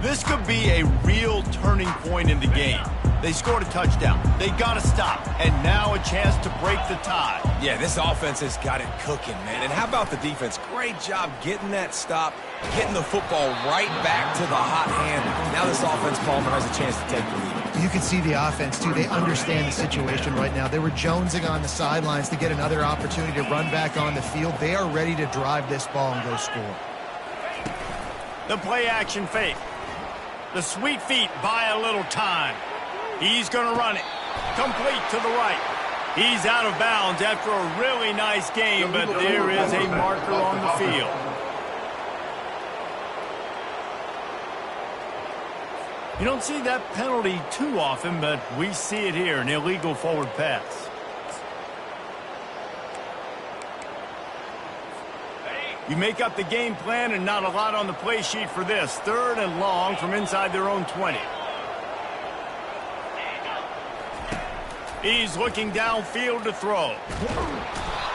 This could be a real turning point in the game. They scored a touchdown. They got to stop. And now a chance to break the tie. Yeah, this offense has got it cooking, man. And how about the defense? Great job getting that stop, getting the football right back to the hot hand. Now this offense, Palmer, has a chance to take the lead. You can see the offense, too. They understand the situation right now. They were jonesing on the sidelines to get another opportunity to run back on the field. They are ready to drive this ball and go score. The play-action fake. The sweet feet buy a little time. He's going to run it. Complete to the right. He's out of bounds after a really nice game, but there is a marker on the field. You don't see that penalty too often, but we see it here, an illegal forward pass. You make up the game plan and not a lot on the play sheet for this. 3rd and long from inside their own 20. He's looking downfield to throw.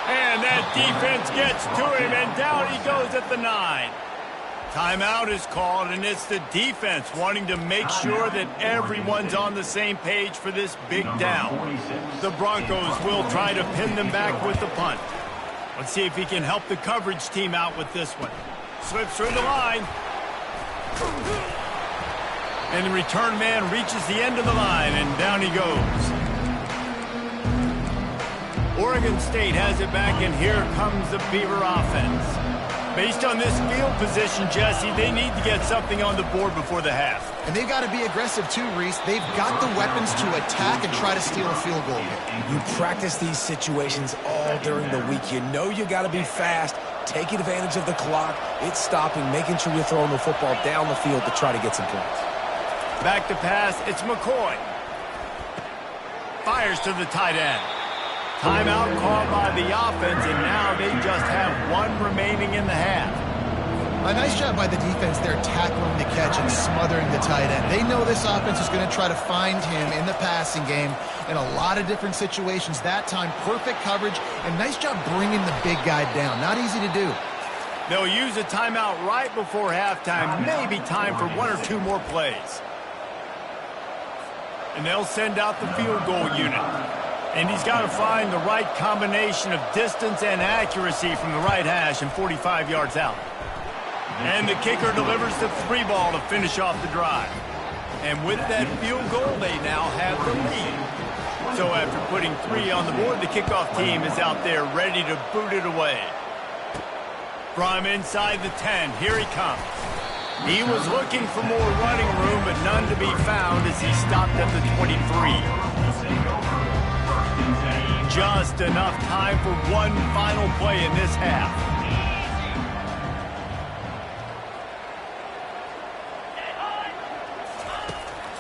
And that defense gets to him, and down he goes at the 9. Timeout is called, and it's the defense wanting to make sure that everyone's on the same page for this big down. The Broncos will try to pin them back with the punt. Let's see if he can help the coverage team out with this one. Slips through the line. And the return man reaches the end of the line, and down he goes. Oregon State has it back, and here comes the Beaver offense. Based on this field position, Jesse, they need to get something on the board before the half. And they've got to be aggressive too, Reese. They've got the weapons to attack and try to steal a field goal here. You practice these situations all during the week. You know you got to be fast, taking advantage of the clock. It's stopping, making sure you're throwing the football down the field to try to get some points. Back to pass, it's McCoy. Fires to the tight end. Timeout called by the offense, and now they just have 1 remaining in the half. A nice job by the defense there, tackling the catch and smothering the tight end. They know this offense is going to try to find him in the passing game in a lot of different situations. That time, perfect coverage, and nice job bringing the big guy down. Not easy to do. They'll use a timeout right before halftime, maybe time for 1 or 2 more plays. And they'll send out the field goal unit. And he's got to find the right combination of distance and accuracy from the right hash and 45 yards out. And the kicker delivers the 3 ball to finish off the drive. And with that field goal, they now have the lead. So after putting 3 on the board, the kickoff team is out there ready to boot it away. From inside the 10, here he comes. He was looking for more running room, but none to be found as he stopped at the 23. Just enough time for 1 final play in this half.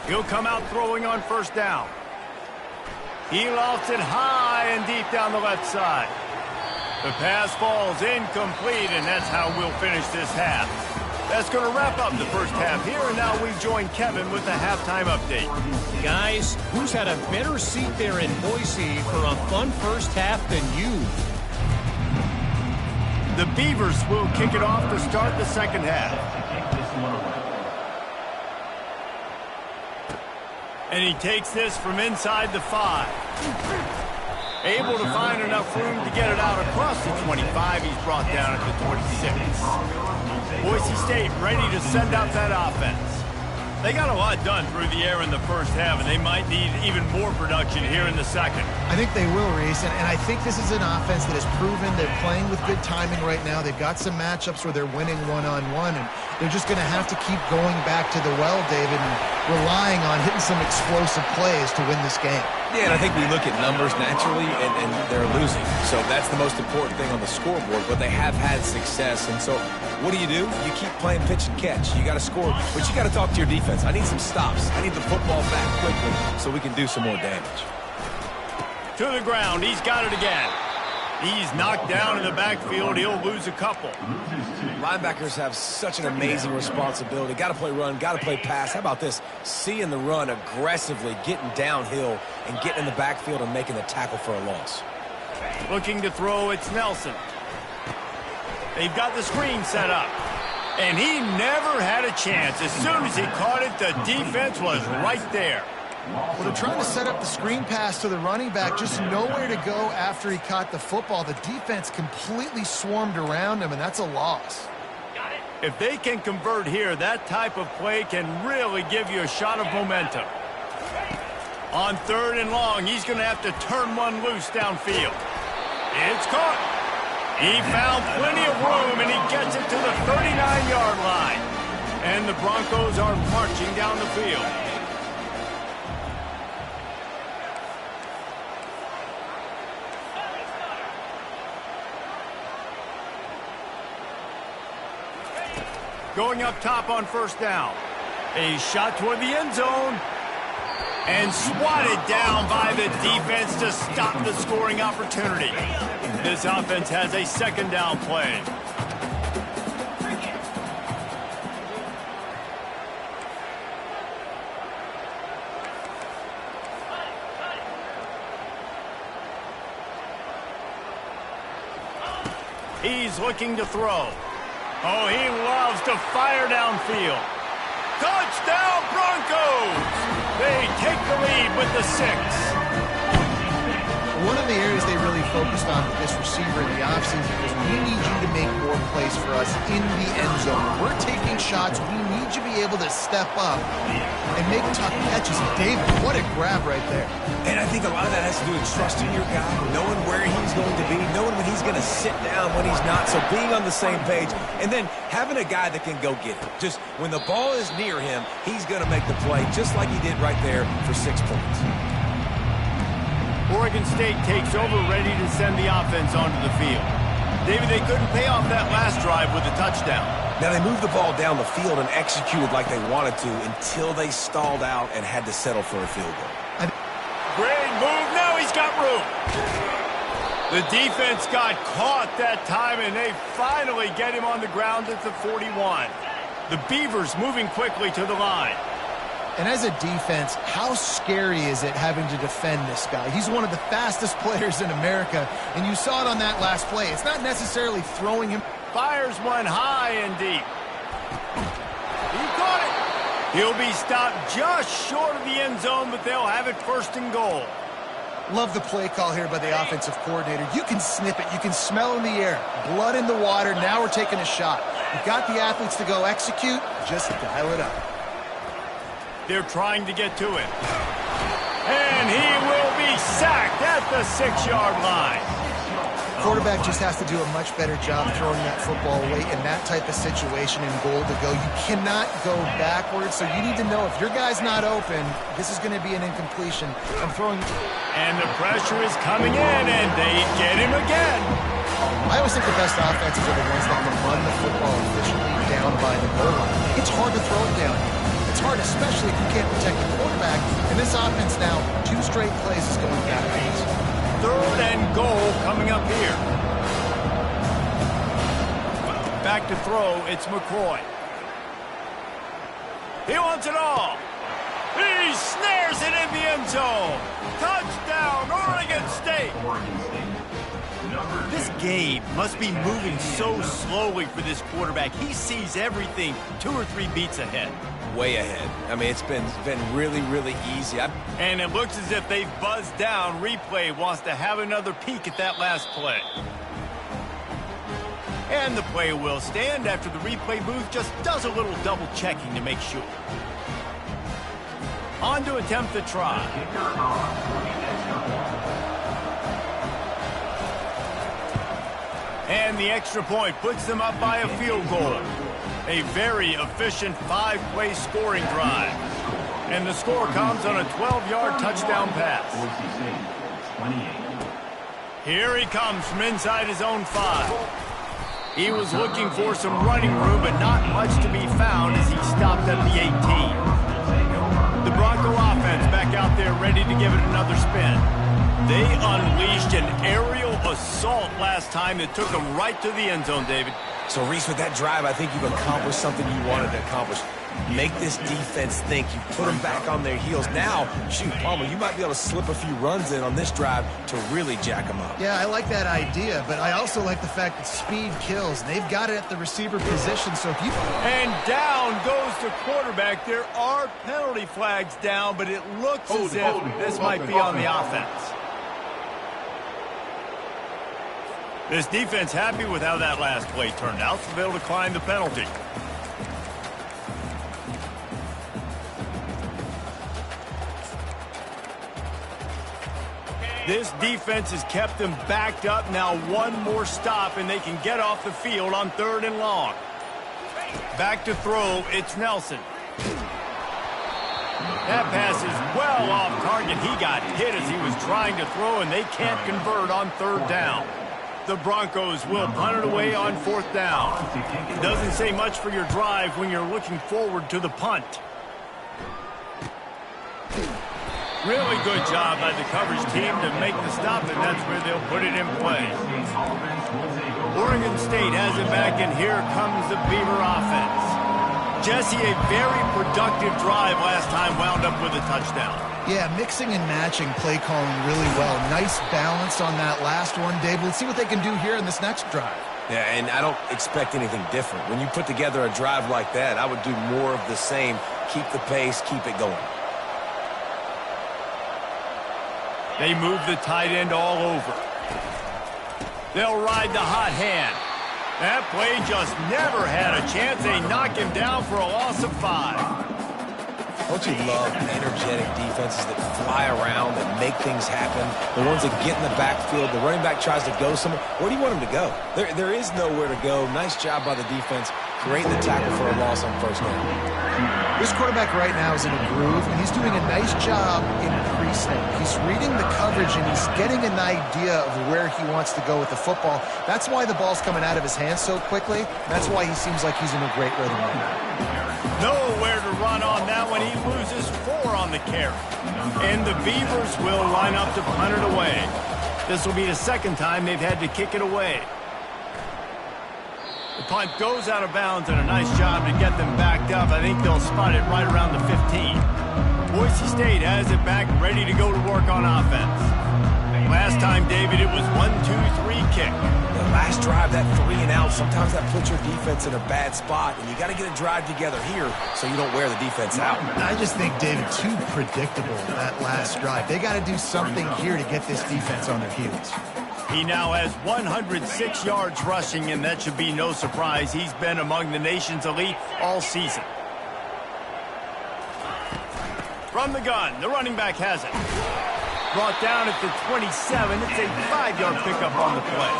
He'll come out throwing on first down. He lofts it high and deep down the left side. The pass falls incomplete, and that's how we'll finish this half. That's going to wrap up the first half here, and now we join Kevin with the halftime update. Guys, who's had a better seat there in Boise for a fun first half than you? The Beavers will kick it off to start the second half. And he takes this from inside the 5. Able to find enough room to get it out across the 25. He's brought down at the 26. Boise State ready to send out that offense. They got a lot done through the air in the first half, and they might need even more production here in the second. I think they will, Reese, and I think this is an offense that has proven they're playing with good timing right now. They've got some matchups where they're winning one-on-one, and they're just going to have to keep going back to the well, David, and relying on hitting some explosive plays to win this game. Yeah, and I think we look at numbers naturally, and they're losing. So that's the most important thing on the scoreboard, but they have had success, and so What do? You keep playing pitch and catch. You got to score, but you got to talk to your defense. I need some stops. I need the football back quickly so we can do some more damage. To the ground. He's got it again. He's knocked down in the backfield. He'll lose a couple. Linebackers have such an amazing responsibility. Got to play run, got to play pass. How about this? Seeing the run aggressively, getting downhill, and getting in the backfield and making the tackle for a loss. Looking to throw, it's Nelson. They've got the screen set up. And he never had a chance. As soon as he caught it, the defense was right there. Well, they're trying to set up the screen pass to the running back, just nowhere to go after he caught the football. The defense completely swarmed around him, and that's a loss. If they can convert here, that type of play can really give you a shot of momentum. On 3rd and long, he's going to have to turn one loose downfield. It's caught. He found plenty of room, and he gets it to the 39-yard line. And the Broncos are marching down the field. Going up top on 1st down. A shot toward the end zone. And swatted down by the defense to stop the scoring opportunity. This offense has a 2nd down play. He's looking to throw. Oh, he loves to fire downfield. Touchdown, Broncos! They take the lead with the 6. One of the areas they really focused on with this receiver in the offseason was we need you to make more plays for us in the end zone. We're taking shots. We need you to be able to step up and make tough catches. David, what a grab right there. And I think a lot of that has to do with trusting your guy, knowing where he's going to be, knowing when he's going to sit down, when he's not. So being on the same page, and then having a guy that can go get it. Just when the ball is near him, he's going to make the play, just like he did right there for 6 points. Oregon State takes over, ready to send the offense onto the field. David, they couldn't pay off that last drive with a touchdown. Now, they moved the ball down the field and executed like they wanted to until they stalled out and had to settle for a field goal. Great move. Now he's got room. The defense got caught that time, and they finally get him on the ground at the 41. The Beavers moving quickly to the line. And as a defense, how scary is it having to defend this guy? He's one of the fastest players in America, and you saw it on that last play. It's not necessarily throwing him. Fires one high and deep. He caught it. He'll be stopped just short of the end zone, but they'll have it 1st and goal. Love the play call here by the offensive coordinator. You can snip it. You can smell in the air. Blood in the water. Now we're taking a shot. We've got the athletes to go execute. Just dial it up. They're trying to get to it. And he will be sacked at the 6-yard line. Quarterback just has to do a much better job throwing that football away in that type of situation and goal to go. You cannot go backwards, so you need to know if your guy's not open, this is going to be an incompletion. I'm throwing. And the pressure is coming in, and they get him again. I always think the best offenses are the ones that can run the football efficiently down by the goal line. It's hard to throw it down. It's hard, especially if you can't protect the quarterback. And this offense now, 2 straight plays is going backwards. 3rd and goal coming up here. Back to throw, it's McCoy. He wants it all. He snares it in the end zone. Touchdown, Oregon State. This game must be moving so slowly for this quarterback. He sees everything 2 or 3 beats ahead. Way ahead. I mean, it's been really, really easy. And it looks as if they've buzzed down. Replay wants to have another peek at that last play. And the play will stand after the replay booth just does a little double checking to make sure. On to attempt the try. And the extra point puts them up by a field goal. A very efficient 5-play scoring drive. And the score comes on a 12-yard touchdown pass. Here he comes from inside his own 5. He was looking for some running room, but not much to be found as he stopped at the 18. The Bronco offense back out there ready to give it another spin. They unleashed an aerial assault last time that took them right to the end zone, David. So, Reese, with that drive, I think you've accomplished something you wanted to accomplish. Make this defense think. You put them back on their heels. Now, shoot, Palmer, you might be able to slip a few runs in on this drive to really jack them up. Yeah, I like that idea, but I also like the fact that speed kills. And they've got it at the receiver position, so if you... And down goes the quarterback. There are penalty flags down, but it looks as if this might be on the offense. This defense happy with how that last play turned out, so they'll decline the penalty. This defense has kept them backed up. Now one more stop, and they can get off the field on 3rd and long. Back to throw, it's Nelson. That pass is well off target. He got hit as he was trying to throw, and they can't convert on 3rd down. The Broncos will punt it away on 4th down. Doesn't say much for your drive when you're looking forward to the punt. Really good job by the coverage team to make the stop, and that's where they'll put it in play. Oregon State has it back, and here comes the Beaver offense. Jesse, a very productive drive last time, wound up with a touchdown. Yeah, mixing and matching play calling really well. Nice balance on that last one, Dave. Let's see what they can do here in this next drive. Yeah, and I don't expect anything different. When you put together a drive like that, I would do more of the same. Keep the pace, keep it going. They move the tight end all over. They'll ride the hot hand. That play just never had a chance. They knock him down for a loss of 5. Don't you love energetic defenses that fly around, that make things happen? The ones that get in the backfield, the running back tries to go somewhere. Where do you want him to go? There is nowhere to go. Nice job by the defense, creating the tackle for a loss on 1st down. This quarterback right now is in a groove, and he's doing a nice job in pre-snap. He's reading the coverage, and he's getting an idea of where he wants to go with the football. That's why the ball's coming out of his hands so quickly. That's why he seems like he's in a great rhythm right now. Nowhere to run on that one. He loses 4 on the carry. And the Beavers will line up to punt it away. This will be the 2nd time they've had to kick it away. The punt goes out of bounds, and a nice job to get them backed up. I think they'll spot it right around the 15. Boise State has it back, ready to go to work on offense. Last time, David, it was 1-2-3 kick. The last drive, that 3 and out, sometimes that puts your defense in a bad spot, and you got to get a drive together here so you don't wear the defense out. I just think, David, too predictable, that last drive. They got to do something here to get this defense on their heels. He now has 106 yards rushing, and that should be no surprise. He's been among the nation's elite all season. From the gun, the running back has it. Brought down at the 27. It's a 5-yard pickup on the play.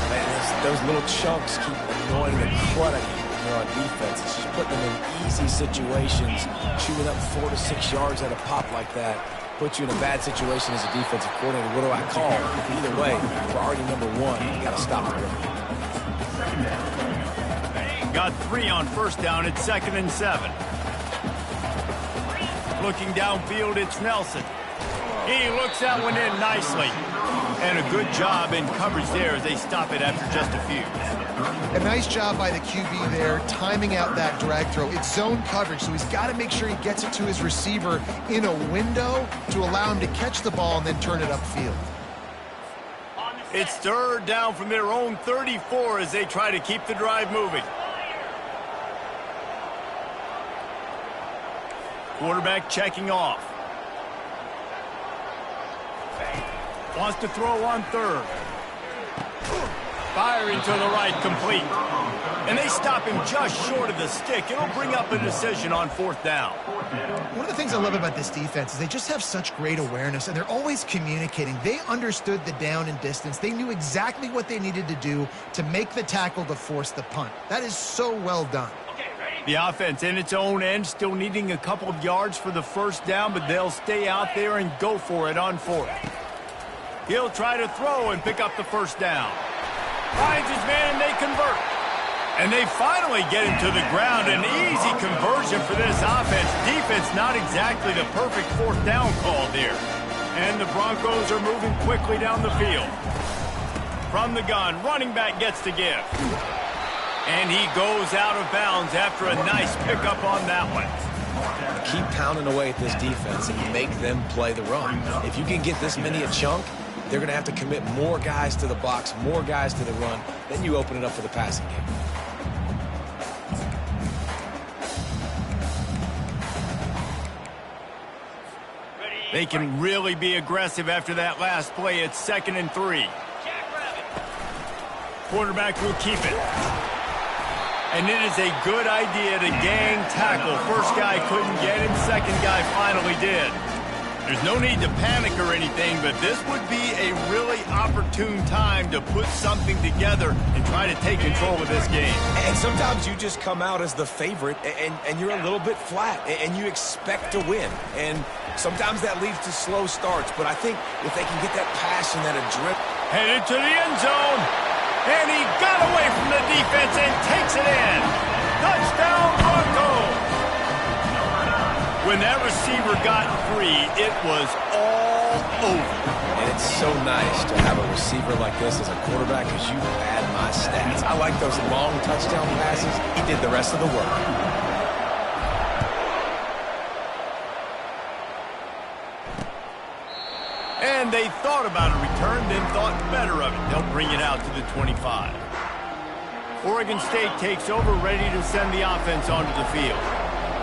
Man, those little chunks keep annoying the crud out of you when you're on defense. It's just putting them in easy situations, chewing up 4 to 6 yards at a pop like that. Put you in a bad situation as a defensive coordinator. What do I call? Either way, priority number 1, you got to stop it. Got 3 on 1st down. It's 2nd and 7. Looking downfield, it's Nelson. He looks that one in nicely. And a good job in coverage there as they stop it after just a few. A nice job by the QB there, timing out that drag throw. It's zone coverage, so he's got to make sure he gets it to his receiver in a window to allow him to catch the ball and then turn it upfield. It's 3rd down from their own 34 as they try to keep the drive moving. Quarterback checking off. Wants to throw on 3rd. Firing to the right, complete. And they stop him just short of the stick. It'll bring up a decision on 4th down. One of the things I love about this defense is they just have such great awareness, and they're always communicating. They understood the down and distance. They knew exactly what they needed to do to make the tackle to force the punt. That is so well done. The offense in its own end, still needing a couple of yards for the 1st down, but they'll stay out there and go for it on 4th. He'll try to throw and pick up the 1st down. Finds his man, and they convert. And they finally get him to the ground. An easy conversion for this offense. Defense not exactly the perfect fourth down call there. And the Broncos are moving quickly down the field. From the gun, running back gets the give. And he goes out of bounds after a nice pickup on that one. Keep pounding away at this defense and make them play the run. If you can get this many a chunk, they're going to have to commit more guys to the box, more guys to the run. Then you open it up for the passing game. They can really be aggressive after that last play. It's 2nd and 3. Quarterback will keep it. And it is a good idea to gang tackle. First guy couldn't get him. Second guy finally did. There's no need to panic or anything, but this would be a really opportune time to put something together and try to take control of this game. And sometimes you just come out as the favorite, and you're a little bit flat, and you expect to win. And sometimes that leads to slow starts, but I think if they can get that passion, that adrenaline. Headed to the end zone, and he got away from the defense and takes it in. Touchdown, Broncos! When that receiver got free, it was all over. And it's so nice to have a receiver like this as a quarterback because you pad my stats. I like those long touchdown passes. He did the rest of the work. And they thought about a return, then thought better of it. They'll bring it out to the 25. Oregon State takes over, ready to send the offense onto the field.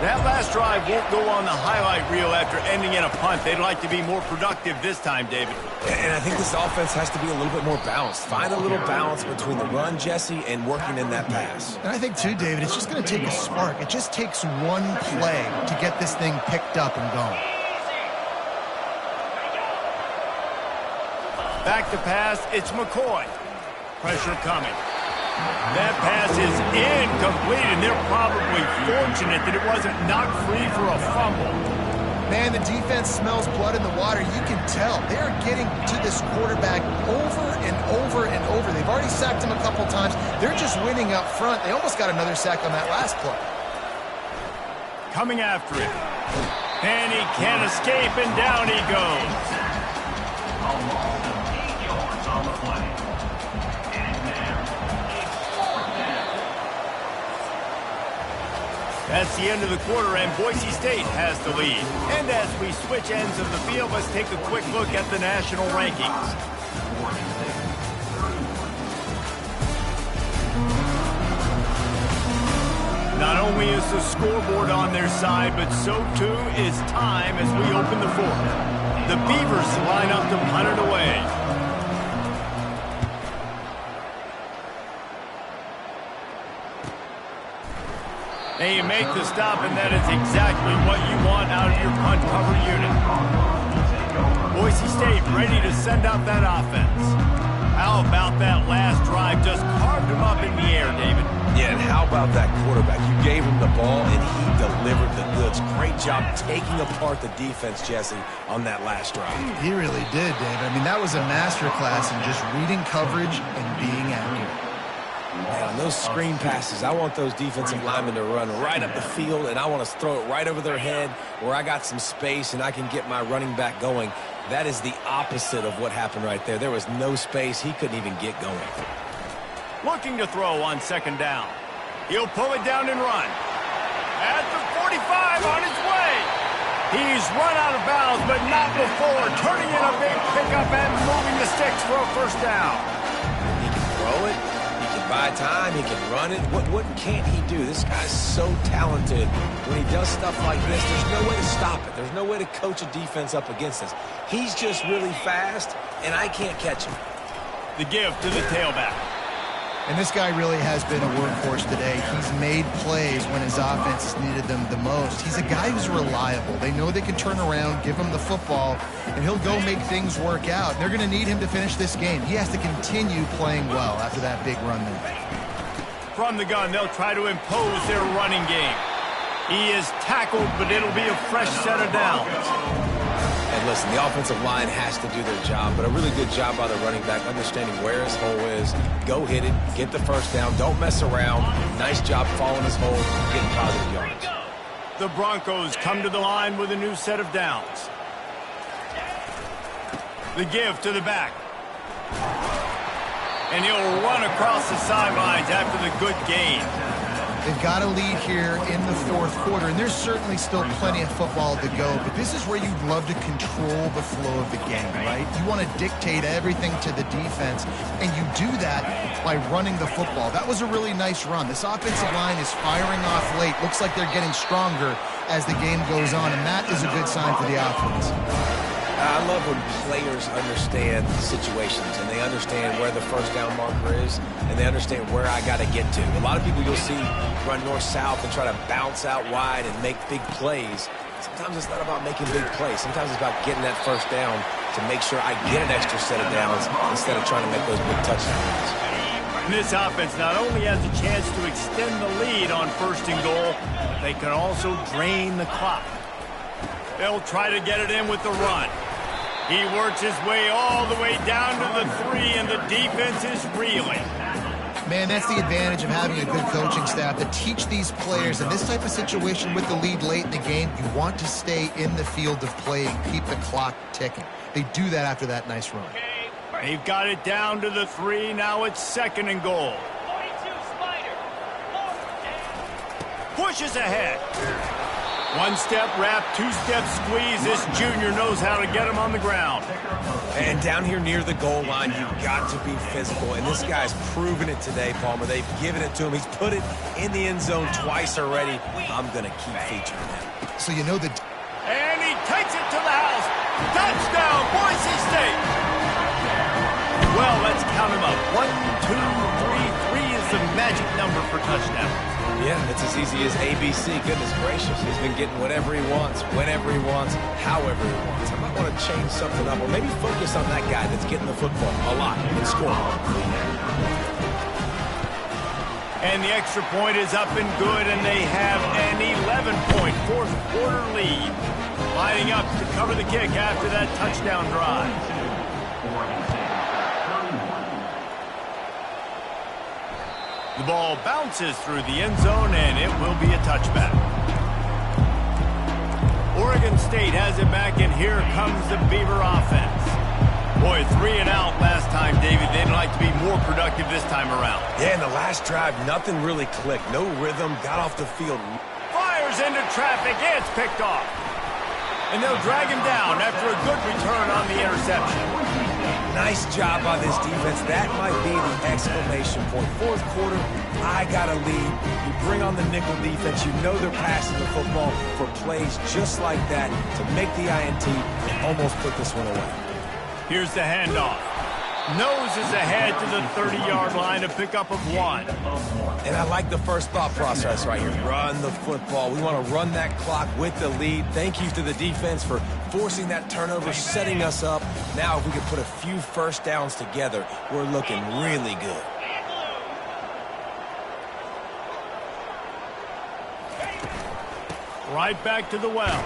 That last drive won't go on the highlight reel after ending in a punt. They'd like to be more productive this time, David. And I think this offense has to be a little bit more balanced. Find a little balance between the run, Jesse, and working in that pass. And I think, too, David, it's just going to take a spark. It just takes one play to get this thing picked up and going. Back to pass, it's McCoy. Pressure coming. That pass is incomplete, and they're probably fortunate that it wasn't knocked free for a fumble. Man, the defense smells blood in the water. You can tell. They're getting to this quarterback over and over and over. They've already sacked him a couple times. They're just winning up front. They almost got another sack on that last play. Coming after it. And he can't escape, and down he goes. That's the end of the quarter, and Boise State has the lead. And as we switch ends of the field, let's take a quick look at the national rankings. Not only is the scoreboard on their side, but so too is time as we open the fourth. The Beavers line up to punt it away. And you make the stop, and that is exactly what you want out of your punt cover unit. Boise State ready to send out that offense. How about that last drive? Just carved him up in the air, David. Yeah, and how about that quarterback? You gave him the ball, and he delivered the goods. Great job taking apart the defense, Jesse, on that last drive. He really did, David. I mean, that was a masterclass in just reading coverage and being accurate. Man, on those screen passes, I want those defensive linemen to run right up the field, and I want to throw it right over their head where I got some space and I can get my running back going. That is the opposite of what happened right there. There was no space. He couldn't even get going. Looking to throw on second down. He'll pull it down and run. At the 45 on his way. He's run out of bounds, but not before. Turning in a big pickup and moving the sticks for a first down. He can throw it. By time, he can run it. What can't he do? This guy's so talented. When he does stuff like this, there's no way to stop it. There's no way to coach a defense up against this. He's just really fast, and I can't catch him. The give to the tailback. And this guy really has been a workhorse today. He's made plays when his offense has needed them the most. He's a guy who's reliable. They know they can turn around, give him the football, and he'll go make things work out. They're going to need him to finish this game. He has to continue playing well after that big run there. From the gun, they'll try to impose their running game. He is tackled, but it'll be a fresh set of downs. And listen, the offensive line has to do their job, but a really good job by the running back, understanding where his hole is. Go hit it, get the first down, don't mess around. Nice job following his hole, getting positive yards. The Broncos come to the line with a new set of downs. The give to the back. And he'll run across the sidelines after the good gain. They've got a lead here in the fourth quarter, and there's certainly still plenty of football to go, but this is where you'd love to control the flow of the game, right? You want to dictate everything to the defense, and you do that by running the football. That was a really nice run. This offensive line is firing off late. Looks like they're getting stronger as the game goes on, and that is a good sign for the offense. I love when players understand situations and they understand where the first down marker is and they understand where I got to get to. A lot of people you'll see run north-south and try to bounce out wide and make big plays. Sometimes it's not about making big plays. Sometimes it's about getting that first down to make sure I get an extra set of downs instead of trying to make those big touchdowns. This offense not only has a chance to extend the lead on first and goal, but they can also drain the clock. They'll try to get it in with the run. He works his way all the way down to the 3, and the defense is reeling. Man, that's the advantage of having a good coaching staff to teach these players in this type of situation with the lead late in the game. You want to stay in the field of play and keep the clock ticking. They do that after that nice run. They've got it down to the 3. Now it's second and goal. 42 Spider. Pushes ahead. One step wrap, two step squeeze. This junior knows how to get him on the ground. And down here near the goal line, you've got to be physical. And this guy's proven it today, Palmer. They've given it to him. He's put it in the end zone twice already. I'm going to keep featuring him. So you know the... And he takes it to the house. Touchdown, Boise State. Well, let's count him up. 1, 2, 3. 3 is the magic number for touchdowns. Yeah, it's as easy as ABC. Goodness gracious. He's been getting whatever he wants, whenever he wants, however he wants. I might want to change something up or maybe focus on that guy that's getting the football a lot and scoring. And the extra point is up and good, and they have an 11-point fourth quarter lead. Lining up to cover the kick after that touchdown drive. The ball bounces through the end zone, and it will be a touchback. Oregon State has it back, and here comes the Beaver offense. Boy, 3 and out last time, David. They'd like to be more productive this time around. Yeah, in the last drive, nothing really clicked. No rhythm, got off the field. Fires into traffic. It's picked off. And they'll drag him down after a good return on the interception. Nice job by this defense. That might be the exclamation point. Fourth quarter, I got a lead. You bring on the nickel defense. You know they're passing the football for plays just like that to make the INT and almost put this one away. Here's the handoff. Noses ahead to the 30-yard line, a pickup of 1. And I like the first thought process right here. Run the football. We want to run that clock with the lead. Thank you to the defense for forcing that turnover, setting us up. Now if we can put a few first downs together, we're looking really good. Right back to the well.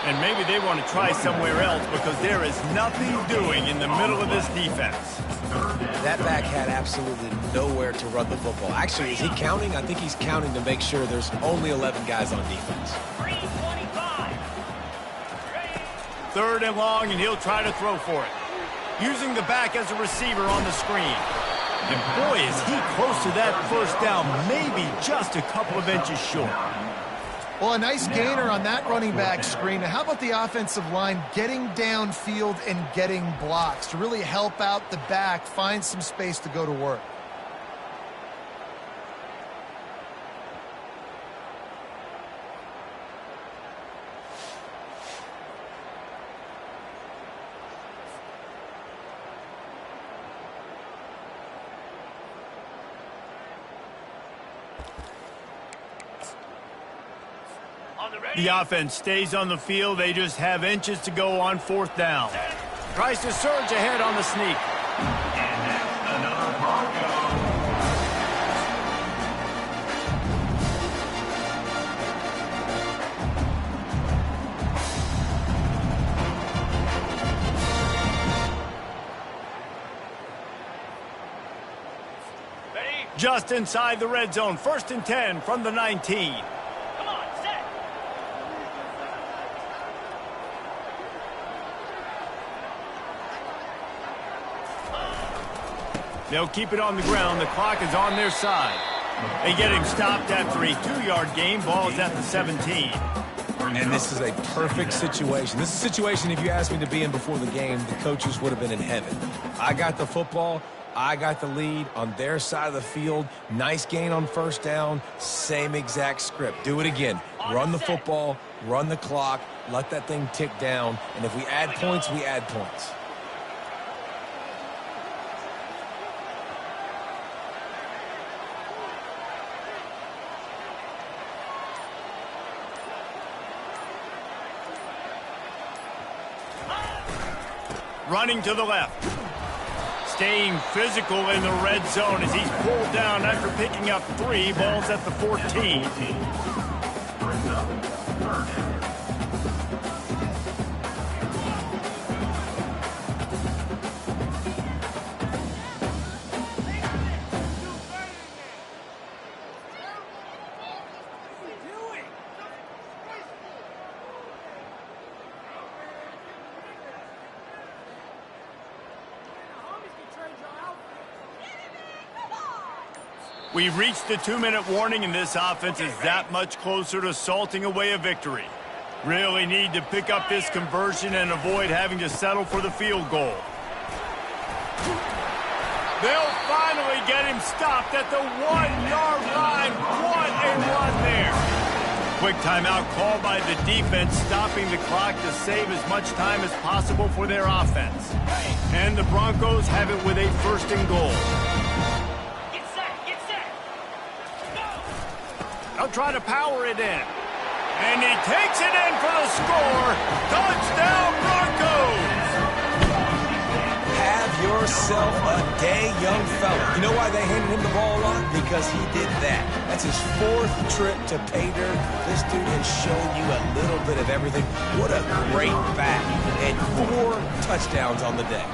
And maybe they want to try somewhere else because there is nothing doing in the middle of this defense. That back had absolutely nowhere to run the football. Actually, is he counting? I think he's counting to make sure there's only 11 guys on defense. 325. Third and long, and he'll try to throw for it. Using the back as a receiver on the screen. And boy, is he close to that first down, maybe just a couple of inches short. Well, a nice gainer on that running back screen. Now, how about the offensive line getting downfield and getting blocks to really help out the back, find some space to go to work? The offense stays on the field. They just have inches to go on fourth down. Tries to surge ahead on the sneak. Just inside the red zone, 1st and 10 from the 19. Come on, set. They'll keep it on the ground. The clock is on their side. They get him stopped after a 2-yard gain. Ball is at the 17. And this is a perfect situation. This is a situation, if you asked me to be in before the game, the coaches would have been in heaven. I got the football. I got the lead on their side of the field. Nice gain on 1st down. Same exact script. Do it again. Run the football, run the clock, let that thing tick down. And if we add points, we add points. Running to the left. Staying physical in the red zone as he's pulled down after picking up 3. Balls at the 14. We've reached the 2-minute warning, and this offense is that much closer to salting away a victory. Really need to pick up this conversion and avoid having to settle for the field goal. They'll finally get him stopped at the 1-yard line. What a run there. Quick timeout called by the defense, stopping the clock to save as much time as possible for their offense. And the Broncos have it with a 1st and goal. They'll try to power it in. And he takes it in for the score. Touchdown, Broncos! Have yourself a day, young fella. You know why they handed him the ball a lot? Because he did that. That's his 4th trip to pay dirt. This dude has shown you a little bit of everything. What a great back. And 4 touchdowns on the day.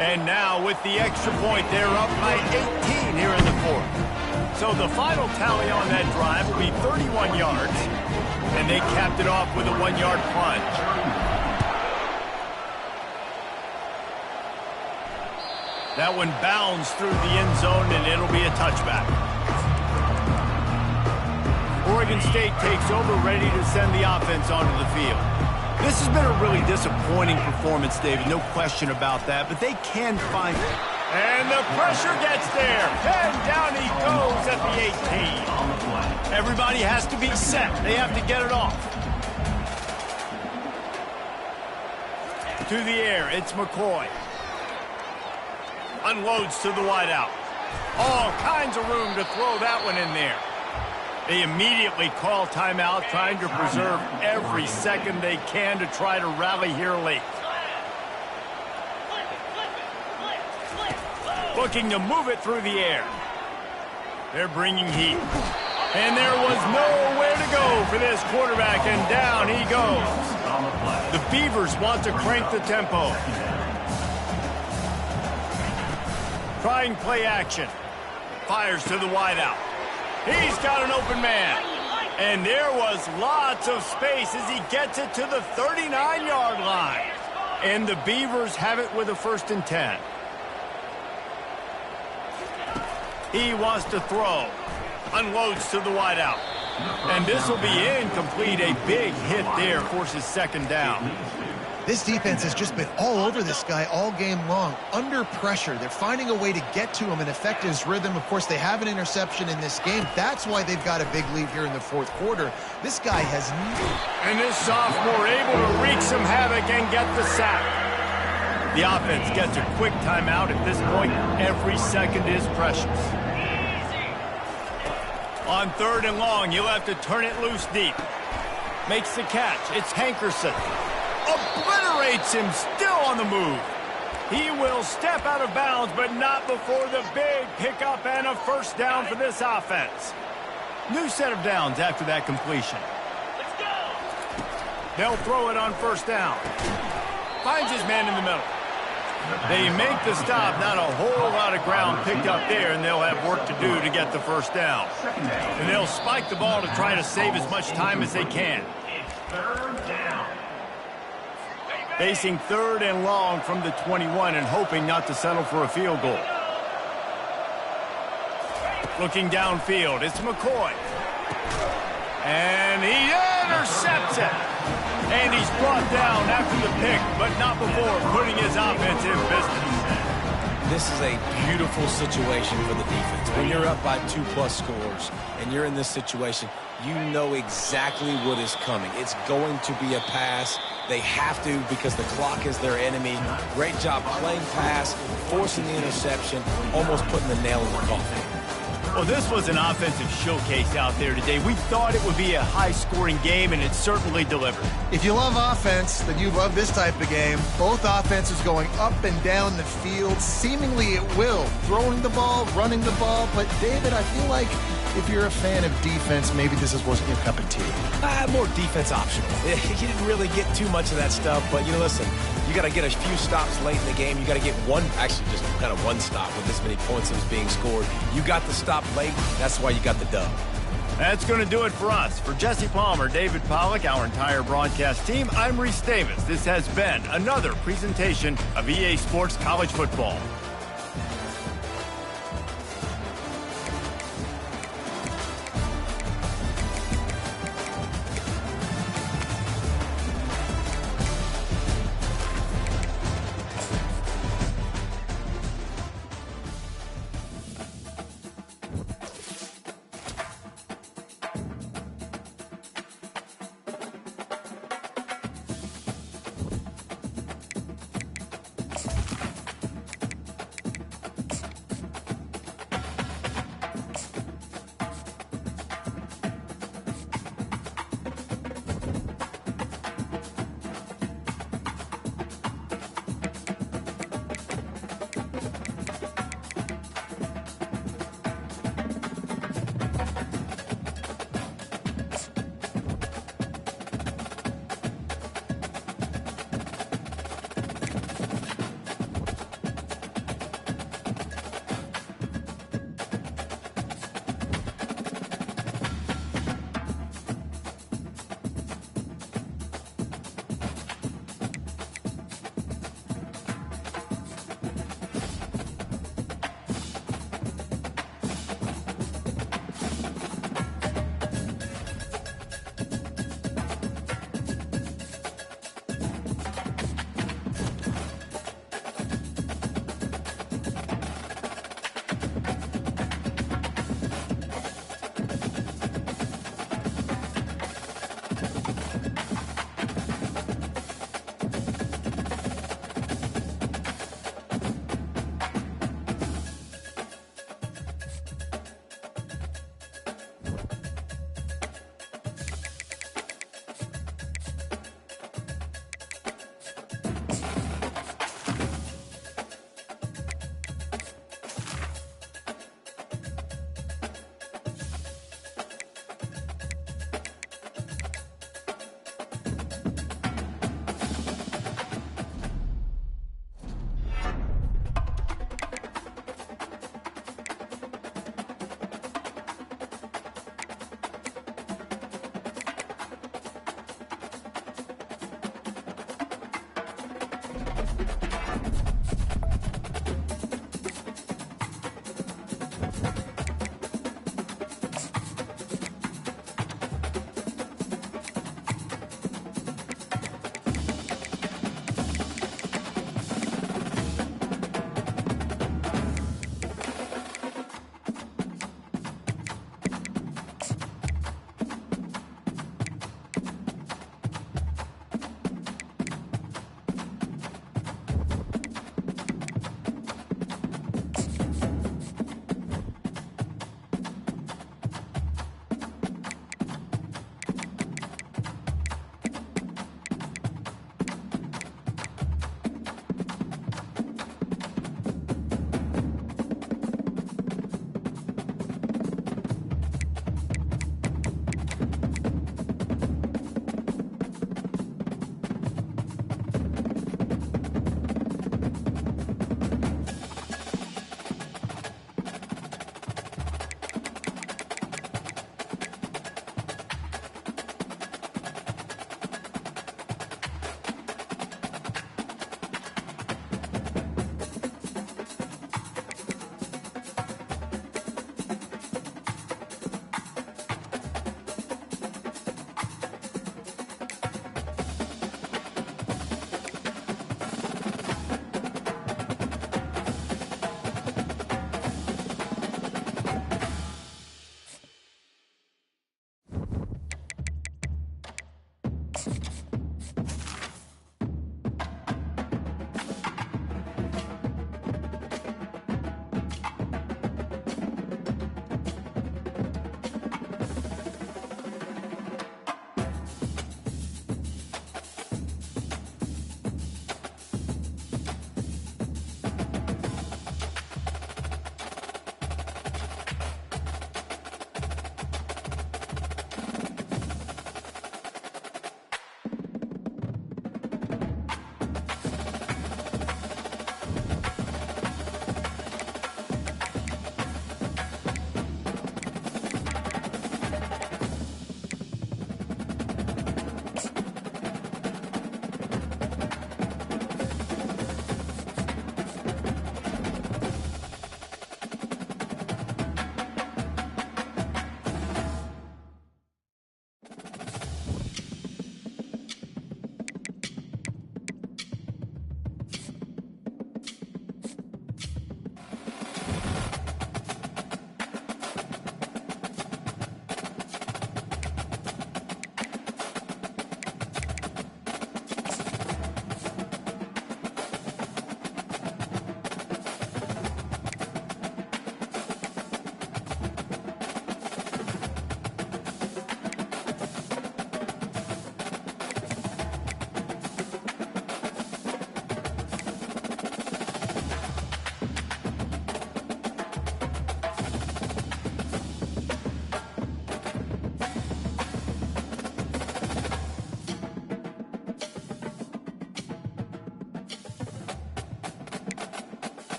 And now with the extra point, they're up by 18 here in the 4th. So the final tally on that drive will be 31 yards, and they capped it off with a 1-yard plunge. That one bounds through the end zone, and it'll be a touchback. Oregon State takes over, ready to send the offense onto the field. This has been a really disappointing performance, David, no question about that, but they can find it. And the pressure gets there. And down he goes at the 18. Everybody has to be set. They have to get it off. To the air, it's McCoy. Unloads to the wideout. All kinds of room to throw that one in there. They immediately call timeout, trying to preserve every second they can to try to rally here late. Looking to move it through the air. They're bringing heat. And there was nowhere to go for this quarterback, and down he goes. The Beavers want to crank the tempo. Trying play action. Fires to the wideout. He's got an open man. And there was lots of space as he gets it to the 39-yard line. And the Beavers have it with a 1st and 10. He wants to throw. Unloads to the wideout. And this will be incomplete. A big hit there forces 2nd down. This defense has just been all over this guy all game long. Under pressure. They're finding a way to get to him and affect his rhythm. Of course, they have an interception in this game. That's why they've got a big lead here in the 4th quarter. This guy has... And this sophomore able to wreak some havoc and get the sack. The offense gets a quick timeout. At this point, every second is precious. On 3rd and long, you'll have to turn it loose deep. Makes the catch. It's Hankerson. Obliterates him, still on the move. He will step out of bounds, but not before the big pickup and a 1st down for this offense. New set of downs after that completion. Let's go. They'll throw it on 1st down. Finds his man in the middle. They make the stop, not a whole lot of ground picked up there, and they'll have work to do to get the first down. And they'll spike the ball to try to save as much time as they can. Facing third and long from the 21 and hoping not to settle for a field goal. Looking downfield, it's McCoy. And he intercepts it. And he's brought down after the pick, but not before putting his offense in business. This is a beautiful situation for the defense. When you're up by 2+ scores and you're in this situation, you know exactly what is coming. It's going to be a pass. They have to because the clock is their enemy. Great job playing pass, forcing the interception, almost putting the nail in the coffin. Well, this was an offensive showcase out there today. We thought it would be a high-scoring game, and it certainly delivered. If you love offense, then you love this type of game. Both offenses going up and down the field, seemingly at will. Throwing the ball, running the ball. But, David, I feel like if you're a fan of defense, maybe this wasn't your cup of tea. More defense optional. You didn't really get too much of that stuff, but, listen, you got to get a few stops late in the game. You got to get just kind of one stop with this many points that was being scored. You got the stop late. That's why you got the dub. That's going to do it for us. For Jesse Palmer, David Pollack, our entire broadcast team, I'm Reese Davis. This has been another presentation of EA Sports College Football.